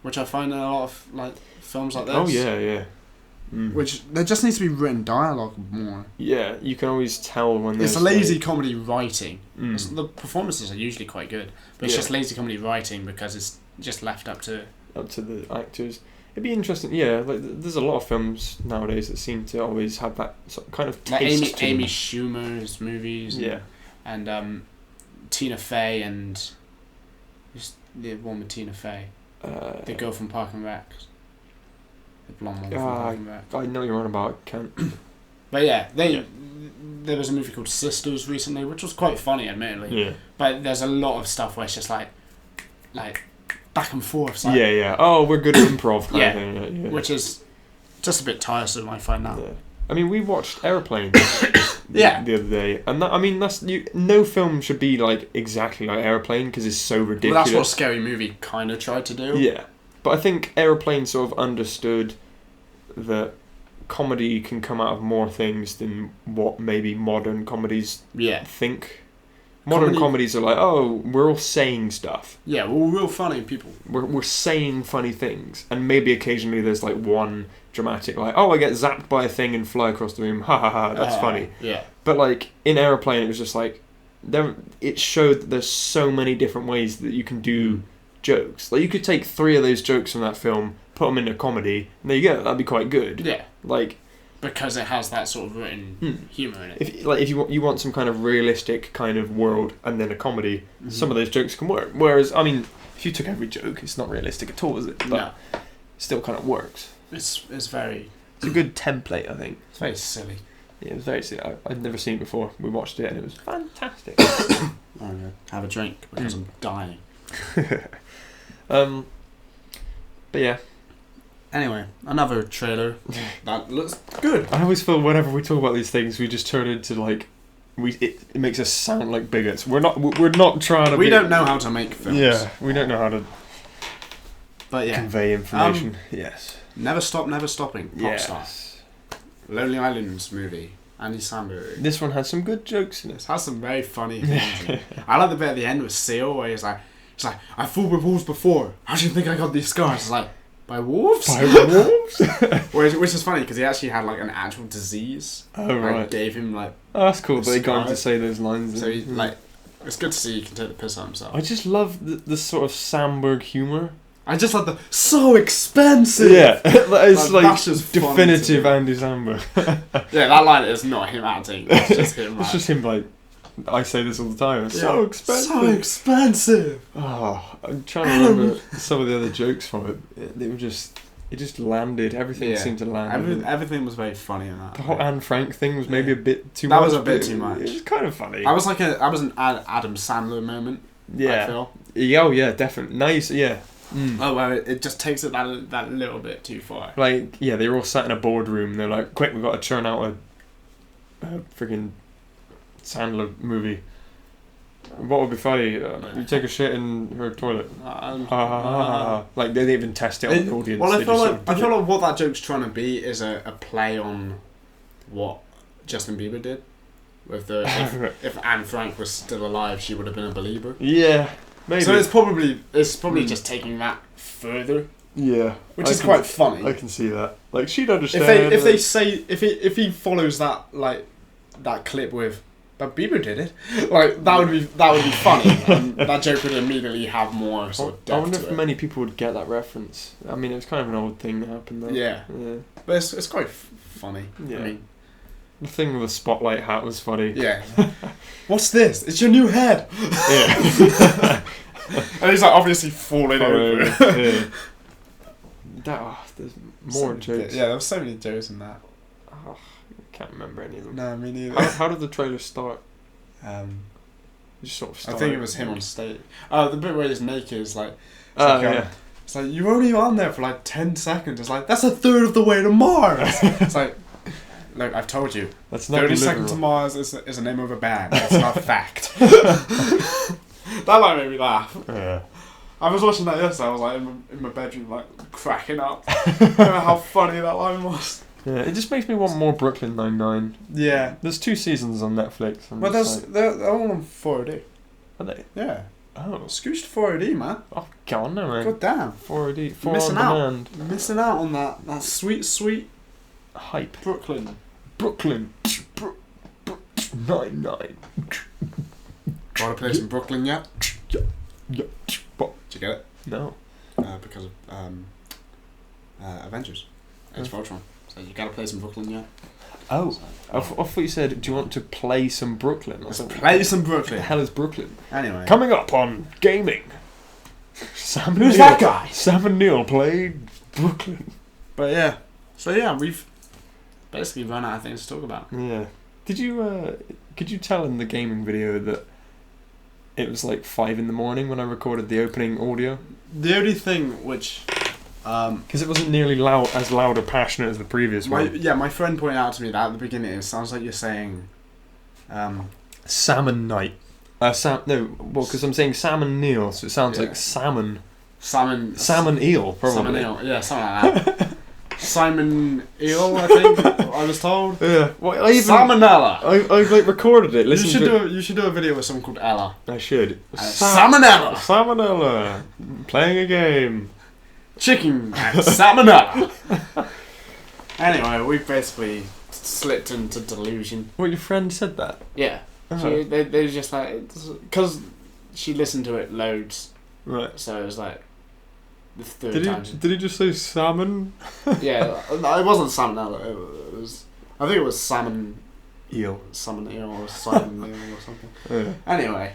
which I find in a lot of like films like this. Oh yeah. Which there just needs to be written dialogue more. Yeah, you can always tell when there's... It's a lazy comedy writing. The performances are usually quite good, but it's just lazy comedy writing because it's just left up to the actors. It'd be interesting. Yeah, like there's a lot of films nowadays that seem to always have that sort of kind of taste like to Amy them. Schumer's movies. And Tina Fey and just the one with Tina Fey, the girl from Park and Rec. The blonde one from Park and Rec. I know you're on about Kent. But there was a movie called Sisters recently, which was quite funny, admittedly. Yeah. But there's a lot of stuff where it's just like back and forth. Like, yeah. Oh, we're good at improv. Kind Yeah. of thing. Yeah. which is just a bit tiresome, I find now. Yeah. I mean, we watched Airplane Yeah. the other day, and that, I mean, no film should be like exactly like Airplane because it's so Well, ridiculous. that's what Scary Movie kind of tried to do. Yeah, but I think Airplane sort of understood that comedy can come out of more things than what maybe modern comedies Yeah. think. Modern Comedy- comedies are like, oh, we're all saying stuff. Yeah, we're all real funny people. We're saying funny things, and maybe occasionally there's like one dramatic, like, oh, I get zapped by a thing and fly across the room, ha ha ha, that's funny. Yeah. But like in Airplane, it was just like it showed that there's so many different ways that you can do jokes. Like you could take 3 of those jokes from that film, put them in a comedy, and there you go. That'd be quite good. Yeah. Like Because it has that sort of written humour in it. if you want some kind of realistic kind of world and then a comedy, some of those jokes can work. Whereas I mean, if you took every joke, it's not realistic at all, is it? But No. it still kind of works. It's It's a good template, I think. very silly. Yeah, it was very silly. I'd never seen it before. We watched it and it was fantastic. I'm gonna have a drink because I'm dying. But yeah, Anyway, another trailer that looks good. I always feel whenever we talk about these things, we just turn into like it makes us sound like bigots. We're not trying to. We don't know how to make films. Yeah, we don't know how to But yeah, convey information. Yes. Never Stop, Never Stopping. Pop star. Yes. Lonely Islands movie. Andy Samberg. This one had some good jokes in it. It has some very funny things in it. I like the bit at the end with Seal where he's like, I fought with wolves before. How do you think I got these scars? It's like, by wolves? By wolves? Which is funny because he actually had like an actual disease. Oh, Like, right. gave him like, Oh, that's cool. But they got him to Scars. say those lines. so he like, it's good to see he can take the piss out of himself. I just love the sort of Samberg humour. I just like the so expensive. Yeah, it's like that's just funny definitive to me. Andy Samberg. Yeah, that line is not him acting. It's just him. It's just him like, I say this all the time. It's Yeah. so expensive. So expensive. Oh, I'm trying to remember some of the other jokes from it. They were just, it just landed. Everything Yeah. seemed to land. Everything was very funny in that. The whole Anne Frank thing was maybe a bit too That much. was a bit but too much. It was kind of funny. I was an Adam Sandler moment. I Yeah. feel. Yeah, oh yeah, definitely. Nice, yeah. Mm. Oh well, it just takes it that little bit too far. Like, yeah, they were all sat in a boardroom. They're like, quick, we've got to churn out a freaking Sandler movie. What would be funny? You take a shit in her toilet. Like, they didn't even test it on the audience. Well, I They feel just like sort of did I feel like what that joke's trying to be is a play on what Justin Bieber did with the if Anne Frank was still alive, she would have been a believer. Yeah, maybe. So it's probably just taking that further, yeah, which is quite funny. I can see that. Like, she'd understand. If they say if he follows that like that clip with, but Bieber did it, like that would be funny, and that joke would immediately have more sort of I depth wonder to if it. many people would get that reference. I mean, it was kind of an old thing that happened though. Yeah. Yeah. But it's quite funny. Yeah. I mean, The thing with the spotlight hat was funny. yeah. What's this? It's your new head. Yeah. And he's like obviously falling over. Yeah. There's more jokes. Yeah, there were so many jokes in that. Oh, I can't remember any of them. No, me neither. How did the trailer start? It just sort of I started. think it was him on stage. The bit where he's naked is like. Yeah. It's like you were only on there for like 10 seconds. It's like that's a third of the way to Mars. It's like, look, I've told you. That's not 30 literal. seconds to Mars is a name of a band. That's not a fact. That line made me laugh. Yeah. I was watching that yesterday. I was like in my bedroom, like cracking up. How funny that line was. Yeah, it just makes me want more Brooklyn Nine-Nine. Yeah. There's 2 seasons on Netflix. But they're all on 4D. Are they? Yeah. Oh. Scooch to 4D, man. Oh, go on now, man. God damn. 4D. 4 Missing on out. demand. Missing out on that sweet Hype. Brooklyn. Brooklyn. Nine-Nine. Got to play some Brooklyn yet? Yeah. What? Did you get it? No. Because of Avengers. Age of Ultron. So you got to play some Brooklyn yet? Oh. So, I thought you said, do you want to play some Brooklyn? let's play some What the Brooklyn. hell is Brooklyn? Anyway. Coming up on gaming. Sam Who's Neil. that guy? Sam and Neil played Brooklyn. But yeah. So yeah, we've basically run out of things to talk about. Yeah. Could you tell in the gaming video that it was like 5 in the morning when I recorded the opening audio. The only thing which... Because it wasn't nearly as loud or passionate as the previous one. My friend pointed out to me that at the beginning it sounds like you're saying... Salmon night. Because I'm saying Sam Neil, so it sounds like salmon. Salmon eel, probably. Salmon eel, yeah, something like that. Simon Eel, I think I was told. Yeah, well, Salmonella. I like recorded it. You should do a video with someone called Ella. I should. Salmonella. Salmonella. Playing a game. Chicken and salmonella. Anyway, we've basically slipped into delusion. Well, your friend said that. Yeah. Uh-huh. They were just like, because she listened to it loads. Right. So it was like the third time. Did he just say salmon? Yeah, it wasn't salmonella. It was. I think it was salmon Eel. Salmon eel or salmon eel or something. Yeah. Anyway,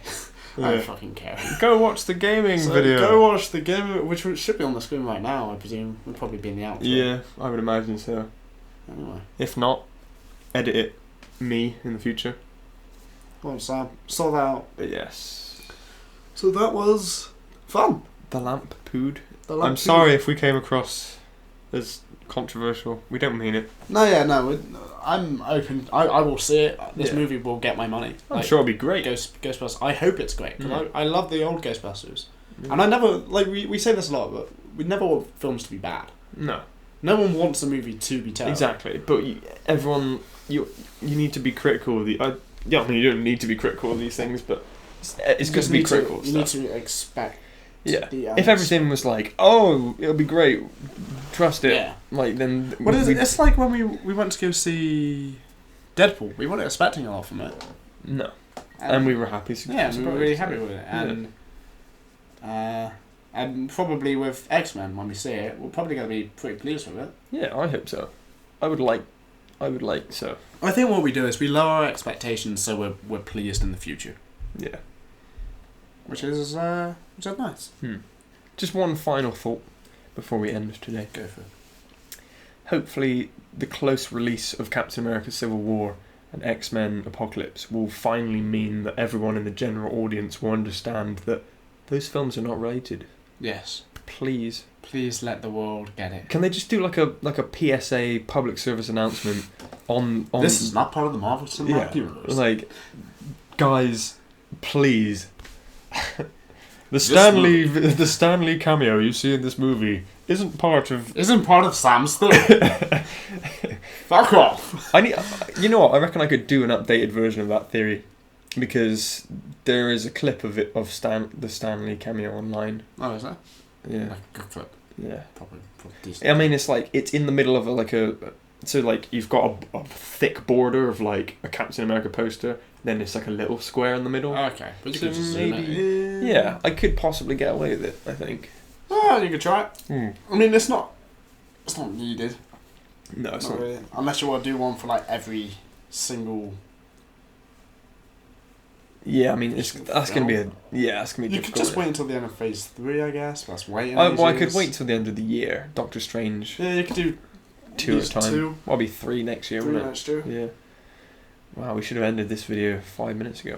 I Yeah. don't fucking care. Go watch the gaming video. Go watch the game, which should be on the screen right now. I presume would probably be in the outro. Yeah, I would imagine so. Anyway, If not, edit it me in the future. well, Sam, saw that out. But yes. So that was fun. The lamp pooed. The lamp I'm sorry if we came across as controversial. We don't mean it. No. I'm open. I will see it. This Yeah. movie will get my money. I'm sure it'll be great. Ghostbusters. I hope it's great because I love the old Ghostbusters, Mm. and I never we say this a lot, but we never want films to be bad. No. No one wants a movie to be terrible. Exactly. But everyone, you need to be critical of the. Yeah, I mean, you don't need to be critical of these things, but it's good to be critical. You need to expect. Yeah. If everything was like, oh, it'll be great, trust it. Yeah. Like then. What is it? It's like when we went to go see Deadpool. We weren't expecting a lot from it. No. And we were happy. Yeah, we were really happy with it. And probably with X-Men when we see it, we're probably going to be pretty pleased with it. Yeah, I hope so. I would like so. I think what we do is we lower our expectations so we're pleased in the future. Yeah. Which is nice. Just one final thought before we end today. Go for it. Hopefully, the close release of Captain America: Civil War and X-Men: Apocalypse will finally mean that everyone in the general audience will understand that those films are not rated. Yes. Please let the world get it. Can they just do like a PSA public service announcement on This is not part of the Marvel Cinematic Universe. Like, guys, please. The Stanley cameo you see in this movie isn't part of Sam's thing. Fuck off. You know what? I reckon I could do an updated version of that theory, because there is a clip of it of the Stanley cameo online. Oh, is that? Yeah. Like a good clip. Yeah. Probably decent. I mean, it's like it's in the middle of so like you've got a thick border of like a Captain America poster, then it's like a little square in the middle. Oh, okay, but you So could just zoom maybe, it. yeah, I could possibly get away with it. I think. Oh, you could try it. I mean, it's not needed. No, it's Not not. really. Unless you want to do one for like every single. Yeah, I mean, that's gonna be that's gonna be. You could difficult. just wait until the end of Phase 3, I guess. That's waiting. I could wait till the end of the year. Doctor Strange. Yeah, you could do 2 at a time. 2. I'll be 3 next year, 3 wouldn't next year. it? Yeah. Wow, we should have ended this video 5 minutes ago.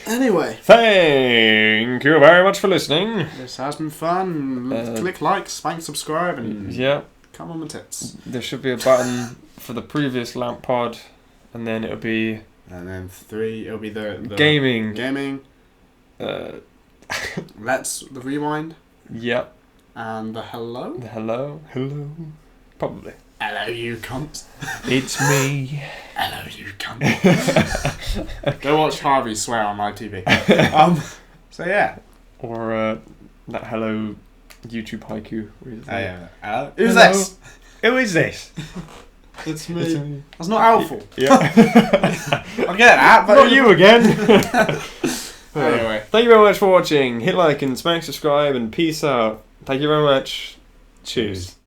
Anyway, Thank you very much for listening. this has been fun. Click like, spank subscribe, and Yeah, come on my tits. there should be a button for the previous LampPod, and then it'll be And then 3, it'll be the gaming. Gaming. The rewind. Yep. And the hello. The hello. Probably. Hello, you cunt. It's me. Hello, you cunt. Go watch Harvey swear on live TV. So yeah. Or that hello YouTube haiku. Hello. Who's this? Who is this? It's me. That's not helpful. Yeah. I get that, but Not you again. Anyway. Thank you very much for watching. Hit like and smash subscribe and peace out. Thank you very much. Cheers.